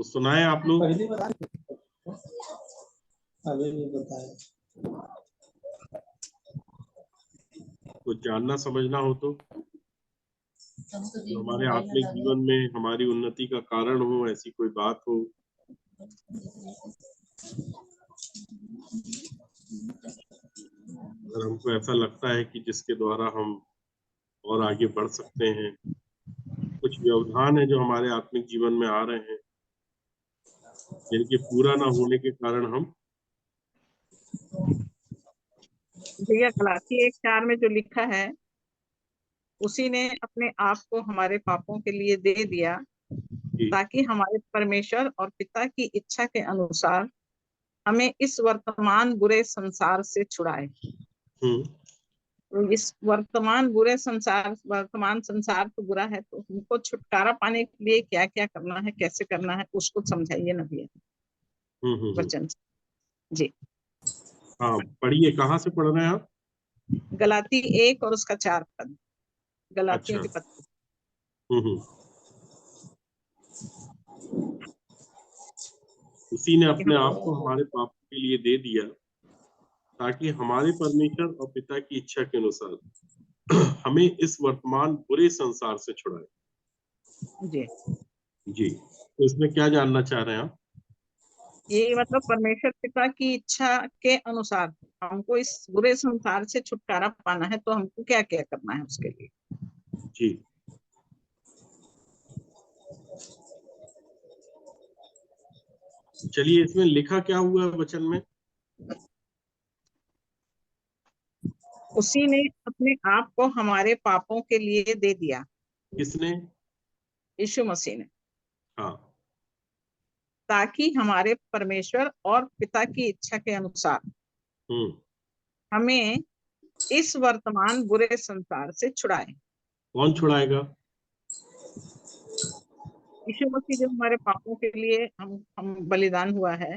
तो सुनाए आप लोग। पहली बार अभी नहीं बताया। कुछ जानना समझना हो तो हमारे आत्मिक जीवन में हमारी उन्नति का कारण हो, ऐसी कोई बात हो। अगर हमको ऐसा लगता है कि जिसके द्वारा हम और आगे बढ़ सकते हैं, कुछ व्यवधान है जो हमारे आत्मिक जीवन में आ रहे हैं, जिनके पूरा ना होने के कारण हम भैया गलाती 1:4 में जो लिखा है, उसी ने अपने आप को हमारे पापों के लिए दे दिया ताकि हमारे परमेश्वर और पिता की इच्छा के अनुसार हमें इस वर्तमान बुरे संसार से छुड़ाए। तो इस वर्तमान संसार तो बुरा है, तो हमको छुटकारा पाने के लिए क्या क्या करना है, कैसे करना है, उसको समझाइए ना भैया वचन जी। हाँ पढ़िए, कहाँ से पढ़ रहे हैं आप? गलाती 1 और उसका 4 पद, गलातियों अच्छा। की पत्री। उसी ने अपने आप को हमारे पापों के लिए दे दिया ताकि हमारे परमेश्वर और पिता की इच्छा के अनुसार हमें इस वर्तमान बुरे संसार से छुड़ाए। जी जी, तो इसमें क्या जानना चाह रहे हैं आप? ये मतलब परमेश्वर पिता की इच्छा के अनुसार हमको इस बुरे संसार से छुटकारा पाना है, तो हमको क्या क्या करना है उसके लिए। जी, चलिए इसमें लिखा क्या हुआ है वचन में? उसी ने अपने आप को हमारे पापों के लिए दे दिया। किसने? यीशु मसीह ने। हाँ। ताकि हमारे परमेश्वर और पिता की इच्छा के अनुसार हमें इस वर्तमान बुरे संसार से छुड़ाए। कौन छुड़ाएगा? यीशु मसीह जो हमारे पापों के लिए हम बलिदान हुआ है।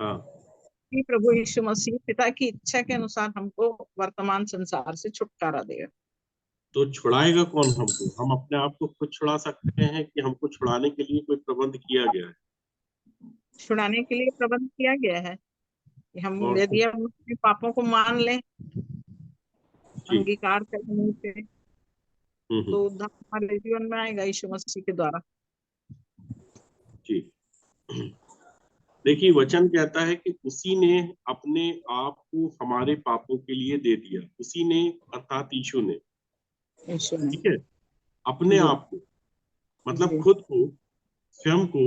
हाँ। कि प्रभु यीशु मसीह पिता की इच्छा के अनुसार हमको वर्तमान संसार से छुटकारा देगा। तो छुड़ाएगा कौन हमको? हम अपने आप को खुद छुड़ा सकते हैं कि हमको छुड़ाने के लिए कोई प्रबंध किया गया है? छुड़ाने के लिए प्रबंध किया गया है कि हम और यदि हम अपने पापों को मान लें, अंगीकार करने से, तो उद्धार हमारे जीवन में आएगा यीशु मसीह के द्वारा। जी, देखिए वचन कहता है कि उसी ने अपने आप को हमारे पापों के लिए दे दिया। उसी ने अर्थात यीशु ने, ठीक है, अपने आप को मतलब खुद को, स्वयं को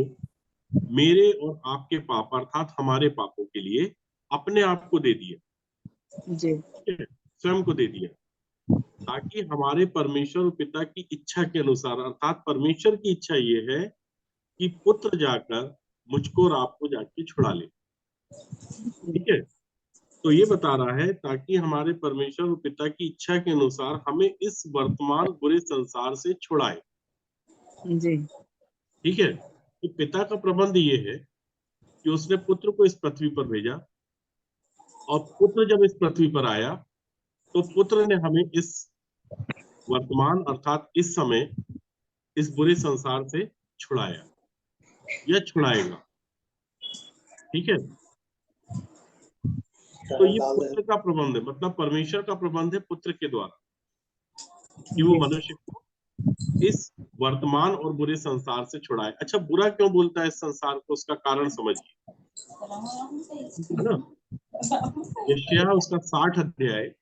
मेरे और आपके पाप अर्थात हमारे पापों के लिए अपने आप को दे दिया। जी, ठीक है, स्वयं को दे दिया ताकि हमारे परमेश्वर और पिता की इच्छा के अनुसार, अर्थात परमेश्वर की इच्छा ये है कि पुत्र जाकर मुझको और आपको जाके छुड़ा ले। ठीक है, तो ये बता रहा है ताकि हमारे परमेश्वर और पिता की इच्छा के अनुसार हमें इस वर्तमान बुरे संसार से छुड़ाए। जी, ठीक है, तो पिता का प्रबंध ये है कि उसने पुत्र को इस पृथ्वी पर भेजा, और पुत्र जब इस पृथ्वी पर आया तो पुत्र ने हमें इस वर्तमान अर्थात इस समय इस बुरे संसार से छुड़ाया या छुड़ाएगा। ठीक है, तो ये पुत्र का प्रबंध है, मतलब परमेश्वर का प्रबंध है पुत्र के द्वारा कि वो मनुष्य को इस वर्तमान और बुरे संसार से छुड़ाए। अच्छा, बुरा क्यों बोलता है इस संसार को? उसका कारण समझिए, है ना। यशायाह उसका 60 अध्याय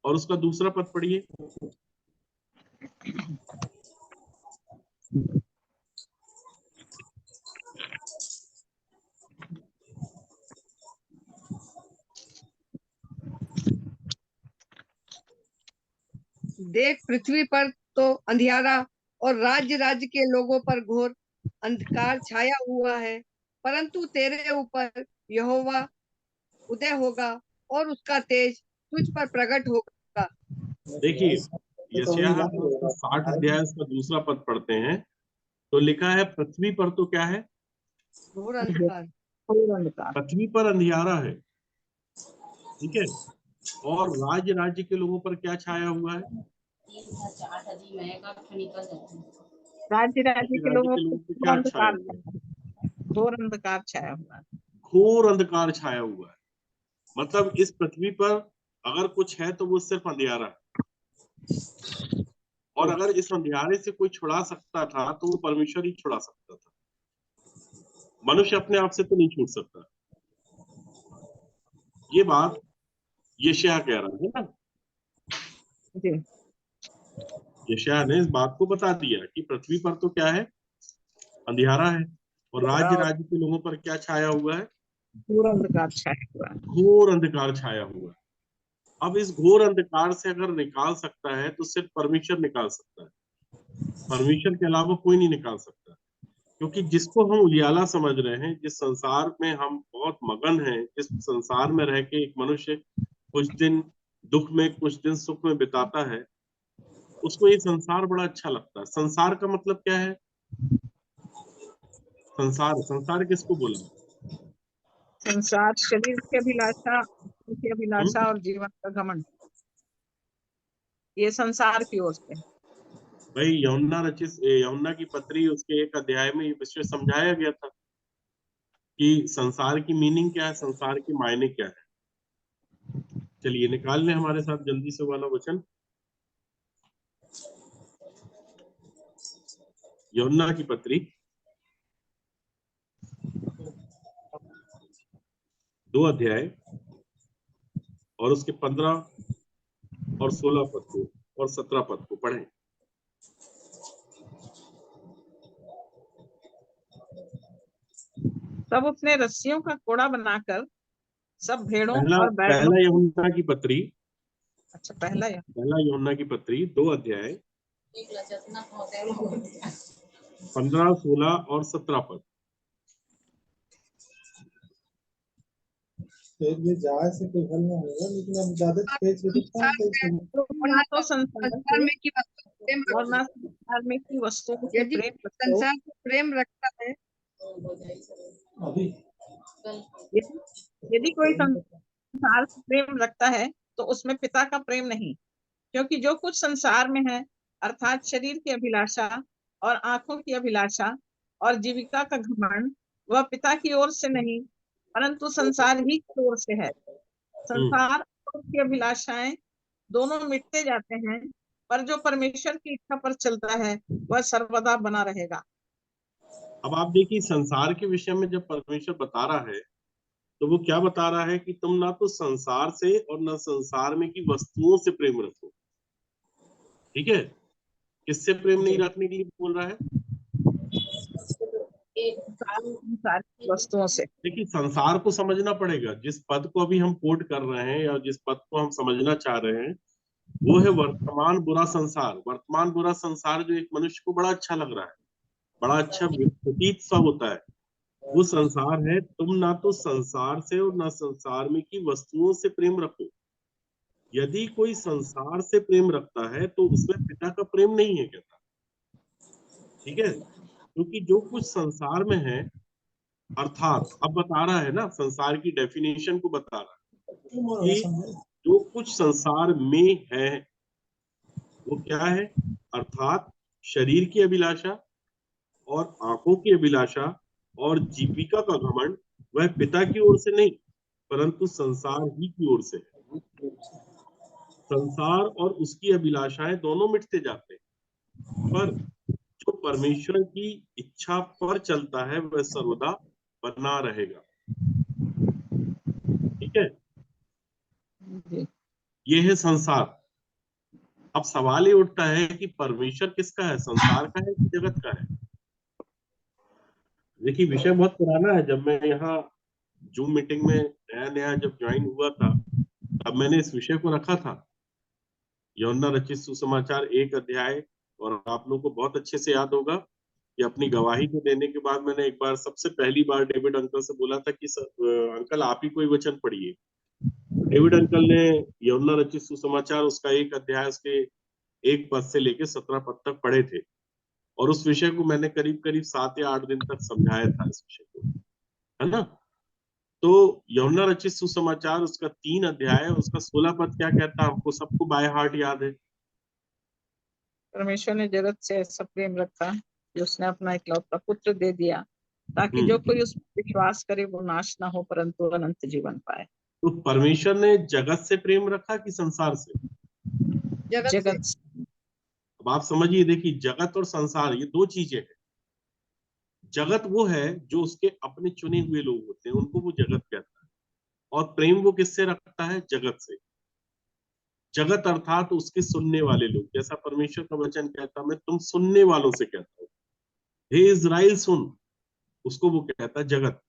और उसका दूसरा पद पढ़िए। देख पृथ्वी पर तो अंधियारा और राज्य राज्य के लोगों पर घोर अंधकार छाया हुआ है, परंतु तेरे ऊपर यहोवा उदय होगा और उसका तेज तुझ पर प्रकट होगा। देखिए यशायाह 60 अध्याय का दूसरा पद पढ़ते हैं तो लिखा है पृथ्वी पर तो क्या है? घोर अंधकार। पृथ्वी पर अंधियारा है। ठीक है, और राज्य राज्य के लोगों पर क्या छाया हुआ है? राज्य राज्य के लोगों पे क्या छाया हुआ है? घोर अंधकार छाया हुआ है। घोर अंधकार छाया हुआ है, मतलब इस पृथ्वी पर अगर कुछ है तो वो सिर्फ अंधियारा है, और अगर इस अंधियारे से कोई छुड़ा सकता था तो वो परमेश्वर ही छुड़ा सकता था। मनुष्य अपने आप से तो नहीं छूट सकता। ये बात यशायाह कह रहा है ना, जी। यशायाह ने इस बात को बता दिया कि पृथ्वी पर तो क्या है, अंधियारा है, और राज्य राज्य के लोगों पर क्या छाया हुआ है, घोर अंधकार छाया हुआ है। घोर अंधकार छाया हुआ है। अब इस घोर अंधकार से अगर निकाल सकता है तो सिर्फ परमेश्वर निकाल सकता है, परमेश्वर के अलावा कोई नहीं निकाल सकता। क्योंकि जिसको हम उजियाला समझ रहे हैं, जिस संसार में हम बहुत मगन हैं, जिस संसार में रह के एक मनुष्य कुछ दिन दुख में कुछ दिन सुख में बिताता है, उसको ये संसार बड़ा अच्छा लगता है। संसार का मतलब क्या है? संसार, संसार किसको बोला? संसार शरीर की अभिलाषा और जीवन का घमंड, ये संसार की ओर से। भाई यूहन्ना की पत्री उसके एक अध्याय में ये विषय समझाया गया था कि संसार की मीनिंग क्या है, संसार के मायने क्या है। चलिए निकाल लें हमारे साथ जल्दी से वाला वचन, यूहन्ना की पत्री 2 अध्याय और उसके 15 और 16 पद को और 17 पद को पढ़ें। तब उसने रस्सियों का कोड़ा बनाकर सब भेड़ों और बैलों पहला यूहन्ना की पत्री, अच्छा पहला यूहन्ना की पत्री 2 अध्याय 15, 16 और 17 पद। जहाज से कोई हल ना होगा, लेकिन अब ज्यादा तेज तो संसार में की और ना संसार में की वस्तुओं से यदि प्रेम रखो। संसार से प्रेम रखता है, अभी यदि कोई संसार से प्रेम रखता है तो उसमें पिता का प्रेम नहीं, क्योंकि जो कुछ संसार में है अर्थात शरीर की अभिलाषा और आंखों की अभिलाषा और जीविका का घमंड, वह पिता की ओर से नहीं परंतु संसार ही की ओर से है। संसार और उसकी अभिलाषाएं दोनों मिटते जाते हैं, पर जो परमेश्वर की इच्छा पर चलता है वह सर्वदा बना रहेगा। अब आप देखिए, संसार के विषय में जब परमेश्वर बता रहा है तो वो क्या बता रहा है कि तुम ना तो संसार से और ना संसार में की वस्तुओं से प्रेम रखो। ठीक है, किससे प्रेम नहीं रखने के लिए बोल रहा है? संसार की वस्तुओं से। देखिए, संसार को समझना पड़ेगा। जिस पद को अभी हम कोट कर रहे हैं या जिस पद को हम समझना चाह रहे हैं वो है वर्तमान बुरा संसार। वर्तमान बुरा संसार जो एक मनुष्य को बड़ा अच्छा लग रहा है, बड़ा अच्छा प्रतीत सा होता है, वो संसार है। तुम ना तो संसार से और ना संसार में की वस्तुओं से प्रेम रखो। यदि कोई संसार से प्रेम रखता है तो उसमें पिता का प्रेम नहीं है, कहता। ठीक है, क्योंकि जो कुछ संसार में है, अर्थात अब बता रहा है ना, संसार की डेफिनेशन को बता रहा है कि जो कुछ संसार में है वो क्या है, अर्थात शरीर की अभिलाषा और आंखों की अभिलाषा और जीविका का घमंड, वह पिता की ओर से नहीं परंतु संसार ही की ओर से है। संसार और उसकी अभिलाषाएं दोनों मिटते जाते हैं, पर जो परमेश्वर की इच्छा पर चलता है वह सर्वदा बना रहेगा। ठीक है, ये है संसार। अब सवाल ये उठता है कि परमेश्वर किसका है, संसार का है कि जगत का है? देखिए, विषय बहुत पुराना है। जब मैं यहाँ जूम मीटिंग में नया नया जब ज्वाइन हुआ था तब मैंने इस विषय को रखा था, यूहन्ना रचित सुसमाचार 1 अध्याय। और आप लोगों को बहुत अच्छे से याद होगा कि अपनी गवाही को देने के बाद मैंने एक बार सबसे पहली बार डेविड अंकल से बोला था कि अंकल आप ही कोई वचन पढ़िए। डेविड अंकल ने यूहन्ना रचित सुसमाचार उसका 1 अध्याय उसके 1 पद से लेके 17 पद तक पढ़े थे, और उस विषय को मैंने करीब करीब 7 या 8 दिन तक समझाया था इस विषय को, है ना। तो यूहन्ना रचित सुसमाचार उसका 3 अध्याय उसका 16 पद क्या कहता है, हमको सबको बाय हार्ट याद है। परमेश्वर ने जगत से ऐसा प्रेम रखा कि उसने अपना इकलौता पुत्र दे दिया ताकि जो कोई उस पर विश्वास करे वो नाश ना हो परंतु अनंत जीवन पाए। तो परमेश्वर ने जगत से प्रेम रखा कि संसार से? जगत से। अब आप समझिए, देखिए, जगत और संसार ये दो चीजें हैं। जगत वो है जो उसके अपने चुने हुए लोग होते हैं, उनको वो जगत कहता है। और प्रेम वो किससे रखता है? जगत से। जगत अर्थात उसके सुनने वाले लोग, जैसा परमेश्वर का वचन कहता, मैं तुम सुनने वालों से कहता हूँ, हे इज़राइल सुन, उसको वो कहता है जगत।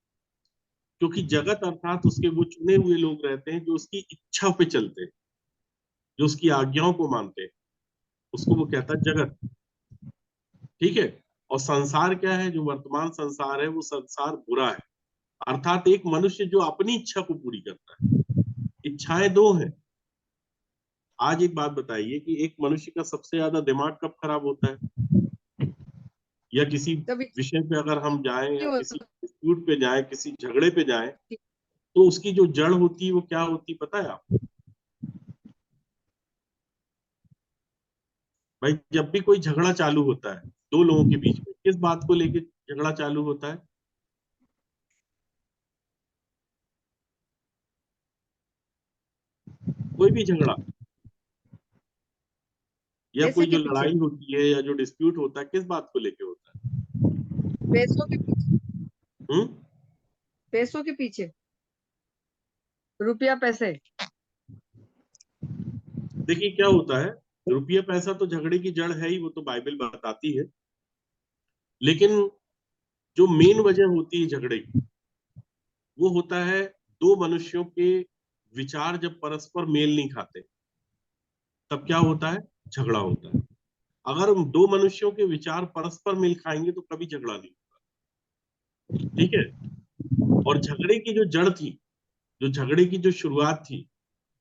क्योंकि जगत अर्थात उसके वो चुने हुए लोग रहते हैं जो उसकी इच्छा पे चलते हैं, जो उसकी आज्ञाओं को मानते हैं, उसको वो कहता है जगत। ठीक है। और संसार क्या है? जो वर्तमान संसार है वो संसार बुरा है, अर्थात एक मनुष्य जो अपनी इच्छा को पूरी करता है। इच्छाएं दो हैं। आज एक बात बताइए कि एक मनुष्य का सबसे ज्यादा दिमाग कब खराब होता है? या किसी तभी विषय पे अगर हम जाएं या क्यों किसी डिस्प्यूट पे जाएं, किसी झगड़े पे जाएं, तो उसकी जो जड़ होती है वो क्या होती है पता है आपको? भाई, जब भी कोई झगड़ा चालू होता है दो लोगों के बीच में, किस बात को लेके झगड़ा चालू होता है? कोई भी झगड़ा या पैसे कोई के जो पीछे, लड़ाई होती है या जो डिस्प्यूट होता है, किस बात को लेके होता है? पैसों के पीछे, हम्म? पैसों के पीछे, रुपया पैसे। देखिए क्या होता है, रुपया पैसा तो झगड़े की जड़ है ही, वो तो बाइबल बताती है। लेकिन जो मेन वजह होती है झगड़े की, वो होता है दो मनुष्यों के विचार जब परस्पर मेल नहीं खाते, तब क्या होता है? झगड़ा होता है। अगर हम दो मनुष्यों के विचार परस्पर मेल खाएंगे तो कभी झगड़ा नहीं होगा। ठीक है। और झगड़े की जो जड़ थी, जो झगड़े की जो शुरुआत थी,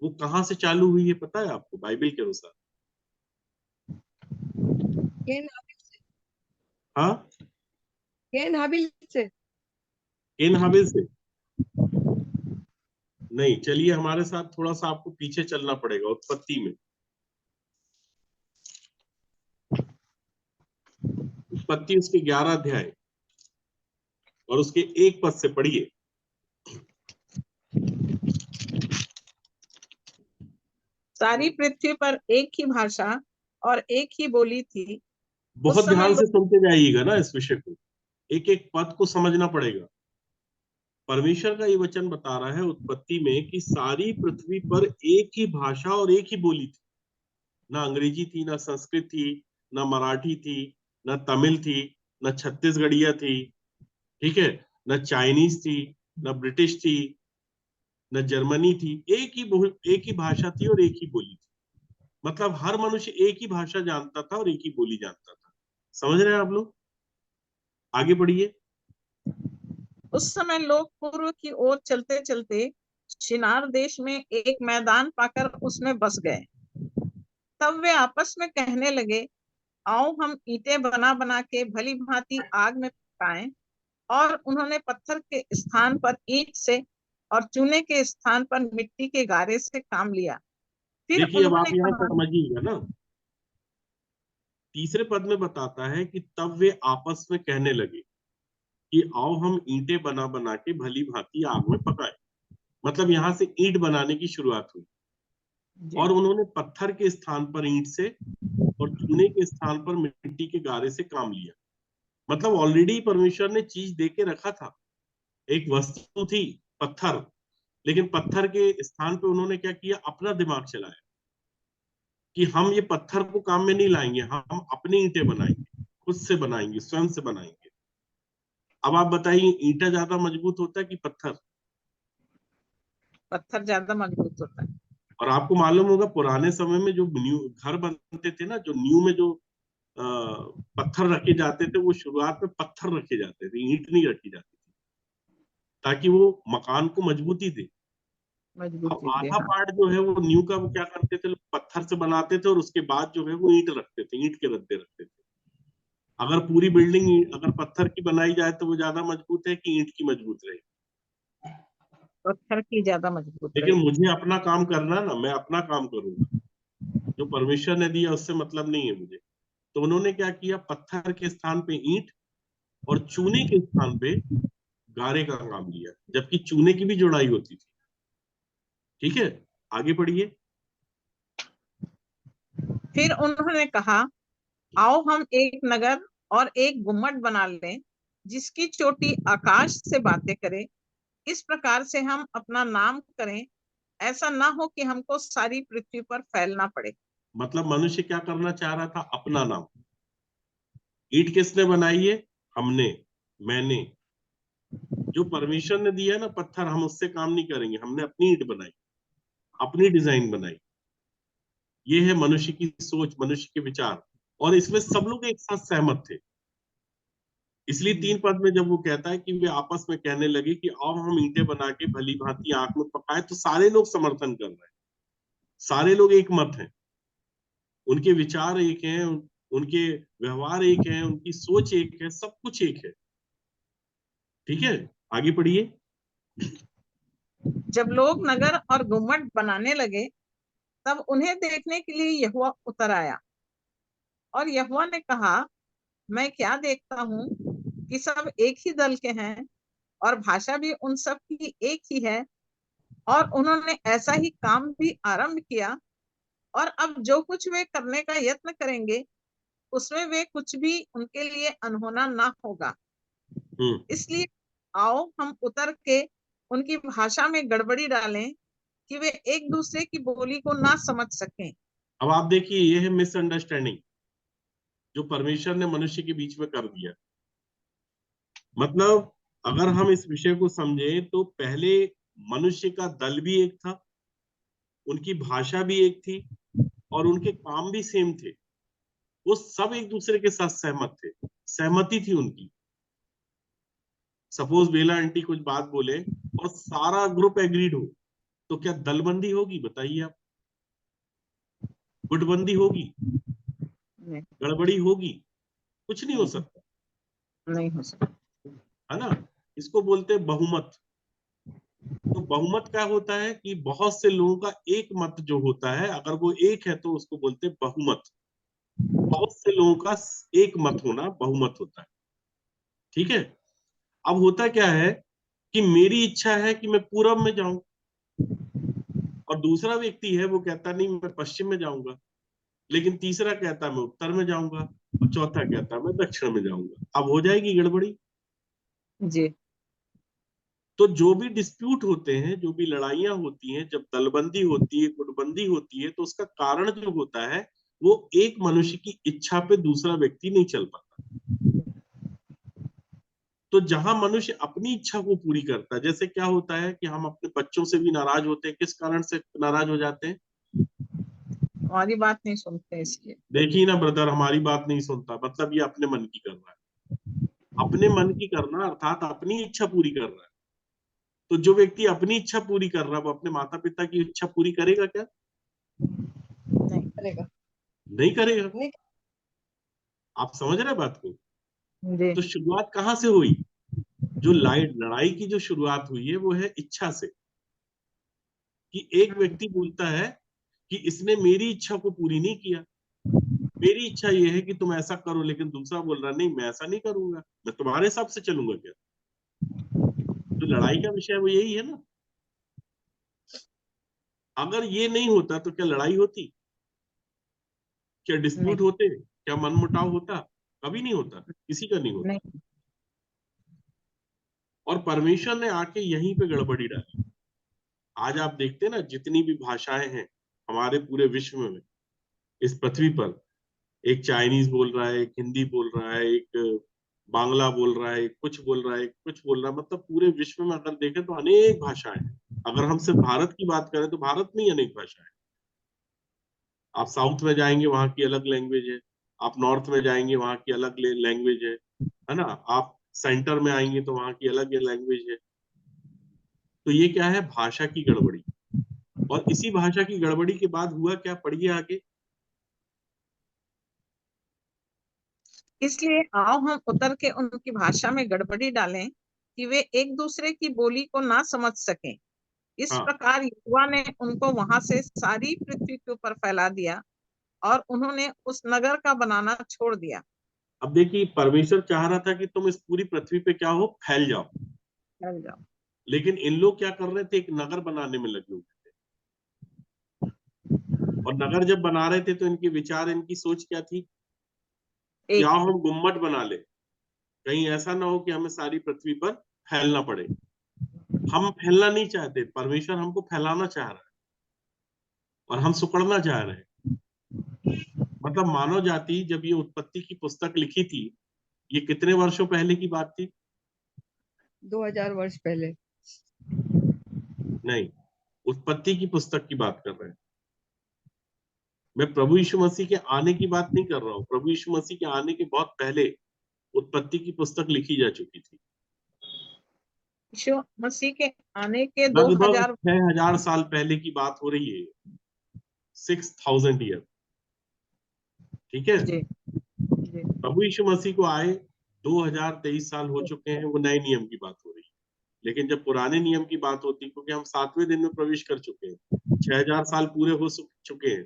वो कहां से चालू हुई है पता है आपको बाइबल के अनुसार? केन हाँ, केन हाबिल से। केन हाबिल से नहीं। चलिए हमारे साथ थोड़ा सा आपको पीछे चलना पड़ेगा उत्पत्ति में। उत्पत्ति उसके 11 अध्याय और उसके 1 पद से पढ़िए। सारी पृथ्वी पर एक ही भाषा और एक ही बोली थी। उस बहुत समय ध्यान से लोग सुनते जाइएगा ना इस विषय को, एक एक पद को समझना पड़ेगा। परमेश्वर का ये वचन बता रहा है उत्पत्ति में कि सारी पृथ्वी पर एक ही भाषा और एक ही बोली थी। ना अंग्रेजी थी, ना संस्कृत थी, ना मराठी थी, ना तमिल थी, ना छत्तीसगढ़िया थी, ठीक है, ना चाइनीज थी, ना ब्रिटिश थी, ना जर्मनी थी। एक ही भाषा थी और एक ही बोली थी। मतलब हर मनुष्य एक ही भाषा जानता था और एक ही बोली जानता था। समझ रहे हैं आप लोग? आगे बढ़िए। उस समय लोग पूर्व की ओर चलते चलते शिनार देश में एक मैदान पाकर उसमें बस गए। तब वे आपस में कहने लगे, आओ हम ईंटें बना बना के भली भांति आग में पकाएं। और उन्होंने पत्थर के स्थान पर ईंट से और चूने के स्थान पर मिट्टी के गारे से काम लिया। फिर देखिए अब आप उन्होंने यहाँ कहा, समझिएगा ना, तीसरे पद में बताता है कि तब वे आपस में कहने लगे कि आओ हम ईंटें बना बना के भली भांति आग में पकाएं। मतलब यहाँ से ईंट बनाने की शुरुआत हुई। और उन्होंने पत्थर के स्थान पर ईंट से और चूने के स्थान पर मिट्टी के गारे से काम लिया। मतलब ऑलरेडी परमेश्वर ने चीज दे के रखा था, एक वस्तु थी पत्थर, लेकिन पत्थर के स्थान पे उन्होंने क्या किया? अपना दिमाग चलाया कि हम ये पत्थर को काम में नहीं लाएंगे, हम अपनी ईंटें बनाएंगे, खुद से बनाएंगे, स्वयं से बनाएंगे। अब आप बताइए, ईंटा ज्यादा मजबूत होता है कि पत्थर? पत्थर ज्यादा मजबूत होता है। और आपको मालूम होगा पुराने समय में जो न्यू घर बनते थे ना, जो न्यू में जो अ, पत्थर रखे जाते थे, वो शुरुआत में पत्थर रखे जाते थे, ईंट नहीं रखी जाती थी, ताकि वो मकान को मजबूती दे। अब मजबूती दे, आधा हाँ। पार्ट जो है वो न्यू का, वो क्या करते थे लोग? पत्थर से बनाते थे और उसके बाद जो है वो ईंट रखते थे, ईंट के रद्दे रखते थे। अगर पूरी बिल्डिंग अगर पत्थर की बनाई जाए तो वो ज्यादा मजबूत है कि ईंट की मजबूत रहेगी? पत्थर की ज्यादा मजबूत लेकिन रहेगी। मुझे अपना काम करना ना, मैं अपना काम करूंगा, जो परमेश्वर ने दिया उससे मतलब नहीं है मुझे। तो उन्होंने क्या किया? पत्थर के स्थान पे ईंट और चूने के स्थान पे गारे का काम लिया, जबकि चूने की भी जुड़ाई होती थी। ठीक है, आगे पढ़िए। फिर उन्होंने कहा, आओ हम एक नगर और एक गुम्मट बना लें, जिसकी चोटी आकाश से बातें करे। इस प्रकार से हम अपना नाम करें, ऐसा ना हो कि हमको सारी पृथ्वी पर फैलना पड़े। मतलब मनुष्य क्या करना चाह रहा था? अपना नाम। ईंट किसने बनाई है? हमने, मैंने। जो परमेश्वर ने दिया ना पत्थर, हम उससे काम नहीं करेंगे, हमने अपनी ईंट बनाई, अपनी डिजाइन बनाई। ये है मनुष्य की सोच, मनुष्य के विचार, और इसमें सब लोग एक साथ सहमत थे। इसलिए 3 पद में जब वो कहता है कि वे आपस में कहने लगे कि आओ हम ईंटें बना के भली भांति आग में पकाए, तो सारे लोग समर्थन कर रहे हैं, सारे लोग एक मत हैं, उनके विचार एक हैं, उनके व्यवहार एक हैं, उनकी सोच एक है, सब कुछ एक है। ठीक है, आगे पढ़िए। जब लोग नगर और गुम्मट बनाने लगे, तब उन्हें देखने के लिए यहोवा उतर आया। और यहोवा ने कहा, मैं क्या देखता हूँ कि सब एक ही दल के हैं, और भाषा भी उन सब की एक ही है, और उन्होंने ऐसा ही काम भी आरंभ किया। और अब जो कुछ वे करने का यत्न करेंगे, उसमें वे कुछ भी उनके लिए अनहोना ना होगा। इसलिए आओ हम उतर के उनकी भाषा में गड़बड़ी डालें, कि वे एक दूसरे की बोली को ना समझ सकें। अब आप देखिए, ये है मिसअंडरस्टैंडिंग जो परमेश्वर ने मनुष्य के बीच में कर दिया। मतलब अगर हम इस विषय को समझें तो पहले मनुष्य का दल भी एक था, उनकी भाषा भी एक थी, और उनके काम भी सेम थे। वो सब एक दूसरे के साथ सहमत थे, सहमति थी उनकी। सपोज बेला आंटी कुछ बात बोले और सारा ग्रुप एग्रीड हो, तो क्या दलबंदी होगी? बताइए आप। गुटबंदी होगी? गड़बड़ी होगी? कुछ नहीं हो सकता, नहीं हो सकता। है ना? इसको बोलते हैं बहुमत। तो बहुमत क्या होता है कि बहुत से लोगों का एक मत जो होता है, अगर वो एक है तो उसको बोलते हैं बहुमत। बहुत से लोगों का एक मत होना बहुमत होता है। ठीक है, अब होता क्या है कि मेरी इच्छा है कि मैं पूरब में जाऊं, और दूसरा व्यक्ति है वो कहता नहीं मैं पश्चिम में जाऊंगा, लेकिन तीसरा कहता मैं उत्तर में जाऊंगा, और चौथा कहता मैं दक्षिण में जाऊंगा। अब हो जाएगी गड़बड़ी। जी। तो जो भी डिस्प्यूट होते हैं, जो भी लड़ाइयां होती हैं, जब दलबंदी होती है, गुटबंदी होती है, तो उसका कारण जो होता है वो एक मनुष्य की इच्छा पे दूसरा व्यक्ति नहीं चल पाता। तो जहां मनुष्य अपनी इच्छा को पूरी करता है, जैसे क्या होता है कि हम अपने बच्चों से भी नाराज होते हैं, किस कारण से नाराज हो जाते हैं? हमारी बात नहीं सुनते इसलिए। देखिए ना ब्रदर, हमारी बात नहीं सुनता, मतलब ये अपने मन की कर रहा है। अपने मन की करना अर्थात अपनी इच्छा पूरी कर रहा है। तो जो व्यक्ति अपनी इच्छा पूरी कर रहा है वो अपने माता पिता की इच्छा पूरी करेगा क्या? नहीं करेगा नहीं करेगा। नहीं। आप समझ रहे बात को? जी। तो शुरुआत कहाँ से हुई? जो लड़ाई की जो शुरुआत हुई है वो है इच्छा से, कि एक व्यक्ति बोलता है कि इसने मेरी इच्छा को पूरी नहीं किया। मेरी इच्छा ये है कि तुम ऐसा करो, लेकिन दूसरा बोल रहा नहीं मैं ऐसा नहीं करूंगा, मैं तुम्हारे हिसाब से चलूंगा क्या? तो लड़ाई का विषय वो यही है ना। अगर ये नहीं होता तो क्या लड़ाई होती? क्या डिस्प्यूट नहीं। होते? क्या मनमुटाव होता? कभी नहीं होता, किसी का नहीं होता। नहीं। और परमेश्वर ने आके यहीं पे गड़बड़ी डाली। आज आप देखते हैं ना, जितनी भी भाषाएं हैं हमारे पूरे विश्व में, इस पृथ्वी पर, एक चाइनीज बोल रहा है, एक हिंदी बोल रहा है, एक बांग्ला बोल रहा है, एक कुछ बोल रहा है, एक कुछ बोल रहा है, मतलब पूरे विश्व में अगर देखें तो अनेक भाषाएं हैं। अगर हम सिर्फ भारत की बात करें तो भारत में ही अनेक भाषाएं। आप साउथ में जाएंगे वहां की अलग लैंग्वेज है, आप नॉर्थ में जाएंगे वहां की अलग लैंग्वेज है ना? आप सेंटर में आएंगे तो वहां की अलग लैंग्वेज है। तो ये क्या है? भाषा की गड़बड़ी। और इसी भाषा की गड़बड़ी के बाद हुआ क्या? पढ़िए आगे। इसलिए आओ हम उतर के उनकी भाषा में गड़बड़ी डालें, कि वे एक दूसरे की बोली को ना समझ सकें। इस हाँ, प्रकार यहोवा ने उनको वहां से सारी पृथ्वी के ऊपर फैला दिया, और उन्होंने उस नगर का बनाना छोड़ दिया। अब देखिए, परमेश्वर चाह रहा था कि तुम इस पूरी पृथ्वी पे क्या हो, फैल जाओ, चल जाओ। लेकिन इन लोग क्या कर रहे थे, एक नगर बनाने में लगे हुए थे। और नगर जब बना रहे थे तो इनके विचार, इनकी सोच क्या थी, क्या एक हम गुम्मट बना ले, कहीं ऐसा ना हो कि हमें सारी पृथ्वी पर फैलना पड़े। हम फैलना नहीं चाहते, परमेश्वर हमको फैलाना चाह रहा है, और हम सिकुड़ना चाह रहे हैं। मतलब मानव जाति जब ये उत्पत्ति की पुस्तक लिखी थी, ये कितने वर्षों पहले की बात थी? 2000 वर्ष पहले। नहीं, उत्पत्ति की पुस्तक की बात कर रहे हैं। मैं प्रभु यीशु मसीह के आने की बात नहीं कर रहा हूँ। प्रभु यीशु मसीह के आने के बहुत पहले उत्पत्ति की पुस्तक लिखी जा चुकी थी। यीशु मसीह के आने के लगभग 2000 6000 साल पहले की बात हो रही है, 6000 ईयर। ठीक है, जी जी प्रभु यीशु मसीह को आए 2023 साल हो चुके हैं, वो नए नियम की बात हो रही है। लेकिन जब पुराने नियम की बात होती, क्योंकि हम 7वें दिन में प्रवेश कर चुके हैं, 6000 साल पूरे हो चुके हैं,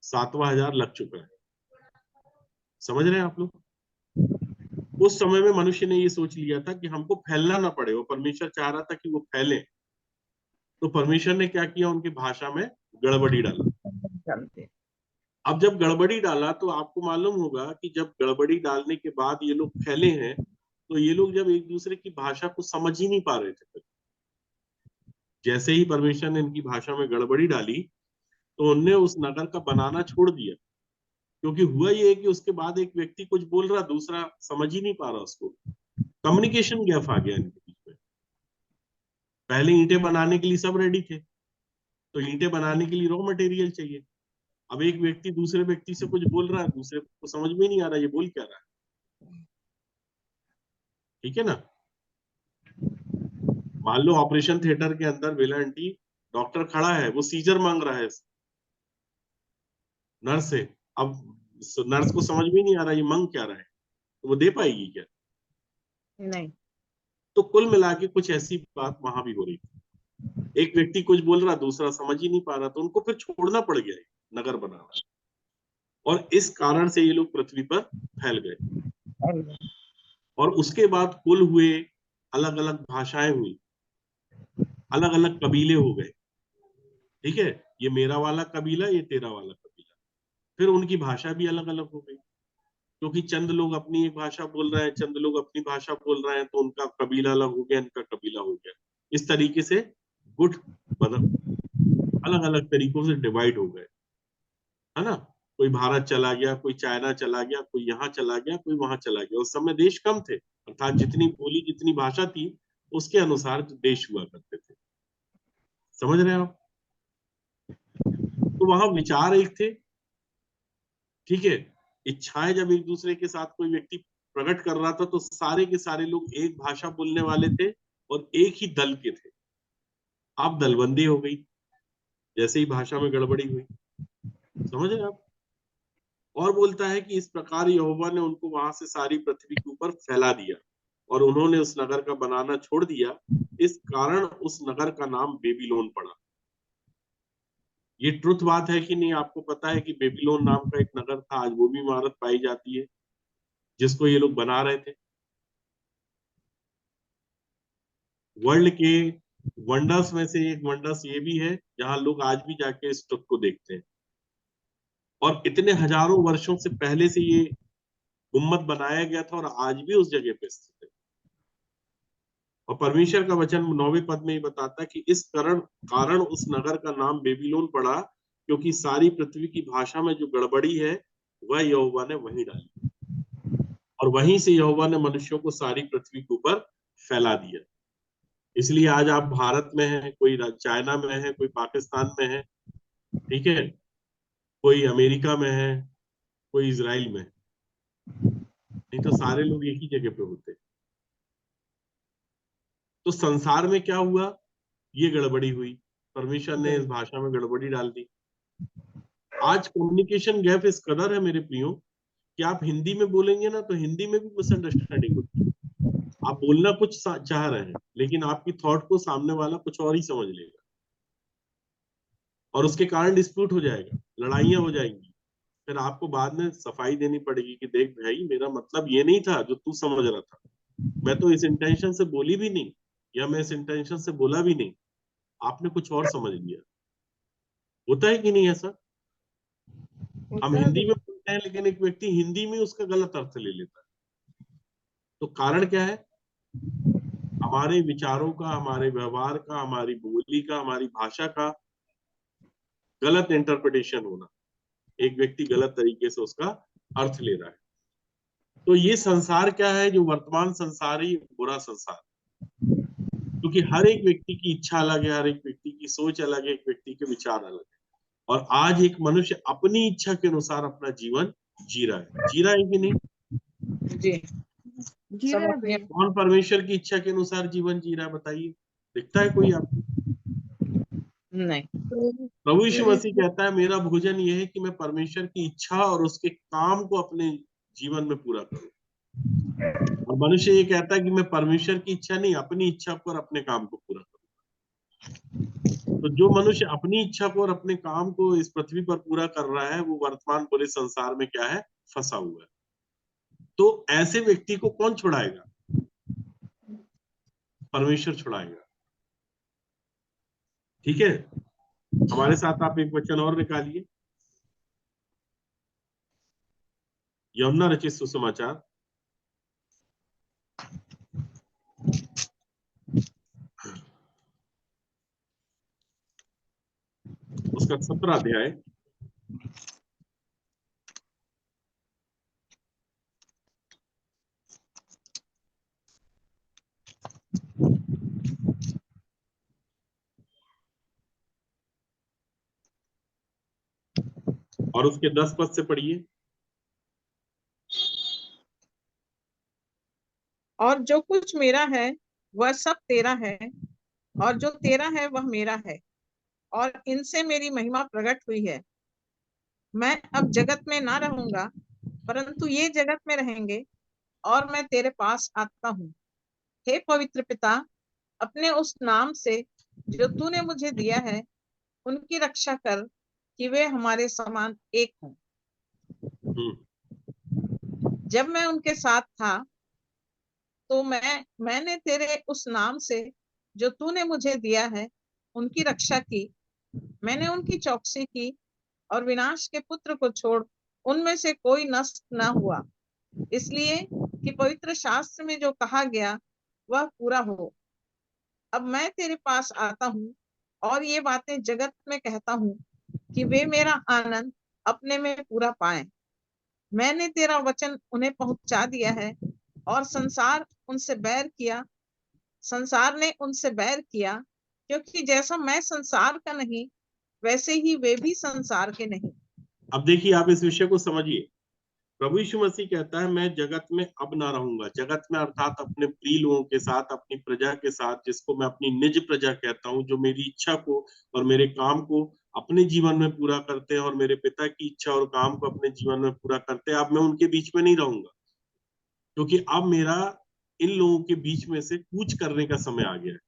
7वां हजार लग चुका है। समझ रहे हैं आप लोग? उस समय में मनुष्य ने ये सोच लिया था कि हमको फैलना ना पड़े, वो परमेश्वर चाह रहा था कि वो फैले। तो परमेश्वर ने क्या किया, उनकी भाषा में गड़बड़ी डाला। चलते। अब जब गड़बड़ी डाला तो आपको मालूम होगा कि जब गड़बड़ी डालने के बाद ये लोग फैले हैं, तो ये लोग जब एक दूसरे की भाषा को समझ ही नहीं पा रहे थे। जैसे ही परमेश्वर ने इनकी भाषा में गड़बड़ी डाली, तो उनने उस नगर का बनाना छोड़ दिया। क्योंकि हुआ ये है कि उसके बाद एक व्यक्ति कुछ बोल रहा, दूसरा समझ ही नहीं पा रहा उसको। कम्युनिकेशन गैप आ गया इनके बीच में। पहले ईंटें बनाने के लिए सब रेडी थे, तो ईंटें बनाने के लिए रॉ मटेरियल चाहिए। अब एक व्यक्ति दूसरे व्यक्ति से कुछ बोल रहा है, दूसरे को समझ में नहीं आ रहा ये बोल क्या रहा है। ठीक है ना? मान लो ऑपरेशन थिएटर के अंदर वेलांटी डॉक्टर खड़ा है, वो सीजर मांग रहा है नर्स से। अब नर्स को समझ में नहीं आ रहा ये मांग क्या रहा है, तो वो दे पाएगी क्या? नहीं। तो कुल मिला के कुछ ऐसी बात वहां भी हो रही थी। एक व्यक्ति कुछ बोल रहा, दूसरा समझ ही नहीं पा रहा, तो उनको फिर छोड़ना पड़ गया नगर बनाना। और इस कारण से ये लोग पृथ्वी पर फैल गए। और उसके बाद कुल हुए, अलग अलग भाषाएं हुई, अलग अलग कबीले हो गए। ठीक है, ये मेरा वाला कबीला, ये तेरा वाला कबीला। फिर उनकी भाषा भी अलग अलग हो गई, क्योंकि चंद लोग अपनी एक भाषा बोल रहे हैं, चंद लोग अपनी भाषा बोल रहे हैं, तो उनका कबीला अलग हो गया, इनका कबीला हो गया। इस तरीके से गुट बदल अलग अलग तरीकों से डिवाइड हो गए, है ना? कोई भारत चला गया, कोई चाइना चला गया, कोई यहाँ चला गया, कोई वहां चला गया। उस समय देश कम थे, अर्थात जितनी बोली जितनी भाषा थी उसके अनुसार देश हुआ करते थे। समझ रहे हैं आप? तो वहां विचार एक थे। ठीक है, इच्छाएं जब एक दूसरे के साथ कोई व्यक्ति प्रकट कर रहा था, तो सारे के सारे लोग एक भाषा बोलने वाले थे और एक ही दल के थे। अब दलबंदी हो गई जैसे ही भाषा में गड़बड़ी हुई। समझ रहे हैं आप? और बोलता है कि इस प्रकार यहोवा ने उनको वहां से सारी पृथ्वी के ऊपर फैला दिया, और उन्होंने उस नगर का बनाना छोड़ दिया। इस कारण उस नगर का नाम बेबीलोन पड़ा। ये ट्रुथ बात है कि नहीं? आपको पता है कि बेबीलोन नाम का एक नगर था, आज वो भी इमारत पाई जाती है जिसको ये लोग बना रहे थे। वर्ल्ड के वंडर्स में से एक वंडर्स ये भी है जहां लोग आज भी जाके इस ट्रुथ को देखते हैं। और इतने हजारों वर्षों से पहले से ये गुम्मत बनाया गया था, और आज भी उस जगह पे स्थित है। और परमेश्वर का वचन 9वें पद में ही बताता है कि इस कारण उस नगर का नाम बेबीलोन पड़ा, क्योंकि सारी पृथ्वी की भाषा में जो गड़बड़ी है वह यहोवा ने वहीं डाली, और वहीं से यहोवा ने मनुष्यों को सारी पृथ्वी के ऊपर फैला दिया। इसलिए आज आप भारत में हैं, कोई चाइना में है, कोई पाकिस्तान में है, ठीक है, कोई अमेरिका में है, कोई इजराइल में है। नहीं तो सारे लोग एक ही जगह पे होते। तो संसार में क्या हुआ, ये गड़बड़ी हुई, परमेश्वर ने इस भाषा में गड़बड़ी डाल दी। आज कम्युनिकेशन गैप इस कदर है मेरे प्रियो, कि आप हिंदी में बोलेंगे ना तो हिंदी में भी मिसअंडरस्टैंडिंग होती है। आप बोलना कुछ चाह रहे हैं, लेकिन आपकी थॉट को सामने वाला कुछ और ही समझ लेगा, और उसके कारण डिस्प्यूट हो जाएगा, लड़ाइयां हो जाएंगी, फिर आपको बाद में सफाई देनी पड़ेगी कि देख भाई, मेरा मतलब ये नहीं था जो तू समझ रहा था, मैं तो इस इंटेंशन से बोली भी नहीं, या मैं इस इंटेंशन से बोला भी नहीं, आपने कुछ और समझ लिया। होता है कि नहीं ऐसा? हम होता है हिंदी में बोलते हैं, लेकिन एक व्यक्ति हिंदी में उसका गलत अर्थ ले लेता है। तो कारण क्या है? हमारे विचारों का, हमारे व्यवहार का, हमारी बोली का, हमारी भाषा का गलत इंटरप्रिटेशन होना, एक व्यक्ति गलत तरीके से उसका अर्थ ले रहा है। तो ये संसार क्या है? जो वर्तमान संसार ही बुरा संसार, क्योंकि हर एक व्यक्ति की इच्छा अलग है, हर एक व्यक्ति की सोच अलग है, एक व्यक्ति के विचार अलग है। और आज एक मनुष्य अपनी इच्छा के अनुसार अपना जीवन जी रहा है। जी रहा है कि नहीं? जी। जी सब रहे अपने भाई। कौन परमेश्वर की इच्छा के अनुसार जीवन जी रहा है? बताइए, दिखता है कोई आपको? नहीं। प्रभु यीशु मसीह कहता है, मेरा भोजन यह है कि मैं परमेश्वर की इच्छा और उसके काम को अपने जीवन में पूरा करूं। और मनुष्य ये कहता है कि मैं परमेश्वर की इच्छा नहीं, अपनी इच्छा को और अपने काम को पूरा करूं। तो जो मनुष्य अपनी इच्छा को और अपने काम को इस पृथ्वी पर पूरा कर रहा है, वो वर्तमान पूरे संसार में क्या है? फंसा हुआ है। तो ऐसे व्यक्ति को कौन छुड़ाएगा? परमेश्वर छुड़ाएगा। ठीक है, हमारे साथ आप एक वचन और निकालिए, यूहन्ना रचित सुसमाचार, उसका 17 अध्याय, और उसके 10 पद से पढ़िए। और जो कुछ मेरा है वह सब तेरा है, और जो तेरा है वह मेरा है, और इनसे मेरी महिमा प्रकट हुई है। मैं अब जगत में ना रहूंगा, परंतु ये जगत में रहेंगे, और मैं तेरे पास आता हूँ। हे पवित्र पिता, अपने उस नाम से जो तूने मुझे दिया है, उनकी रक्षा कर कि वे हमारे समान एक हों। जब मैं उनके साथ था तो मैंने तेरे उस नाम से जो तूने मुझे दिया है उनकी रक्षा की। मैंने उनकी चौकसी की, और विनाश के पुत्र को छोड़ उनमें से कोई नष्ट न हुआ, इसलिए कि पवित्र शास्त्र में जो कहा गया वह पूरा हो। अब मैं तेरे पास आता हूँ, और ये बातें जगत में कहता हूँ कि वे मेरा आनंद अपने में पूरा पाएं। मैंने तेरा वचन उन्हें पहुंचा दिया है, और संसार ने उनसे बैर किया, क्योंकि जैसा मैं संसार का नहीं, वैसे ही वे भी संसार के नहीं। अब देखिए, आप इस विषय को समझिए। प्रभु यीशु मसीह कहता है, मैं जगत में अब ना रहूंगा। जगत में अर्थात अपने प्रिय लोगों के साथ, अपनी प्रजा के साथ, जिसको मैं अपनी निज प्रजा कहता हूँ, जो मेरी इच्छा को और मेरे काम को अपने जीवन में पूरा करते हैं, और मेरे पिता की इच्छा और काम को अपने जीवन में पूरा करते हैं। अब मैं उनके बीच में नहीं रहूंगा, क्योंकि अब मेरा इन लोगों के बीच में से कूच करने का समय आ गया है।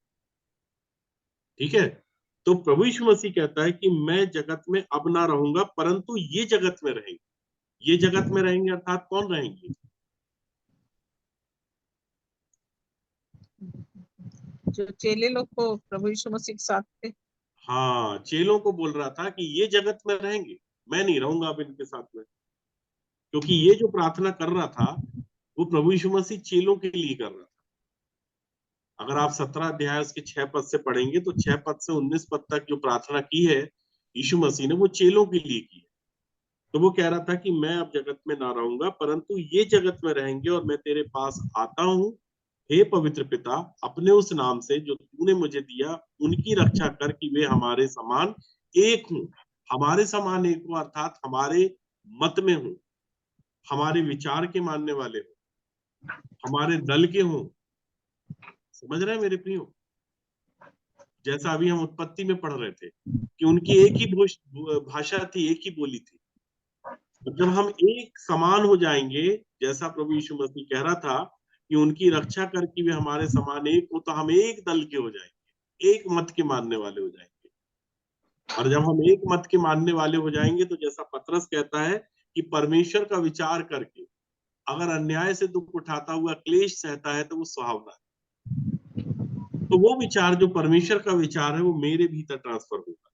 ठीक है, तो प्रभु यीशु मसीह कहता है कि मैं जगत में अब ना रहूंगा, परंतु ये जगत में रहेंगे। ये जगत में रहेंगे अर्थात कौन रहेंगे? जो चेले लोग को प्रभु यीशु मसीह के साथ थे। हाँ, चेलों को बोल रहा था कि ये जगत में रहेंगे, मैं नहीं रहूंगा अब इनके साथ में। क्योंकि ये जो प्रार्थना कर रहा था, वो प्रभु यीशु मसीह चेलों के लिए कर रहा था। अगर आप 17 अध्याय उसके 6 पद से पढ़ेंगे, तो 6 पद से 19 पद तक जो प्रार्थना की है यीशु मसीह ने, वो चेलों के लिए की है। तो वो कह रहा था कि मैं अब जगत में ना रहूंगा, परंतु ये जगत में रहेंगे, और मैं तेरे पास आता हूँ। हे पवित्र पिता, अपने उस नाम से जो तूने मुझे दिया, उनकी रक्षा कर कि वे हमारे समान एक हों। हमारे समान एक हो अर्थात हमारे मत में हो, हमारे विचार के मानने वाले हो, हमारे दल के हों। समझ रहे हैं मेरे प्रियो? जैसा अभी हम उत्पत्ति में पढ़ रहे थे कि उनकी एक ही भाषा थी, एक ही बोली थी। जब हम एक समान हो जाएंगे, जैसा प्रभु यीशु मसीह कह रहा था कि उनकी रक्षा करके वे हमारे समान एक हो, तो हम एक दल के हो जाएंगे, एक मत के मानने वाले हो जाएंगे। और जब हम एक मत के मानने वाले हो जाएंगे, तो जैसा पतरस कहता है कि परमेश्वर का विचार करके अगर अन्याय से दुख उठाता हुआ क्लेश सहता है तो वो सुहावना है। तो वो विचार जो परमेश्वर का विचार है वो मेरे भीतर ट्रांसफर होगा,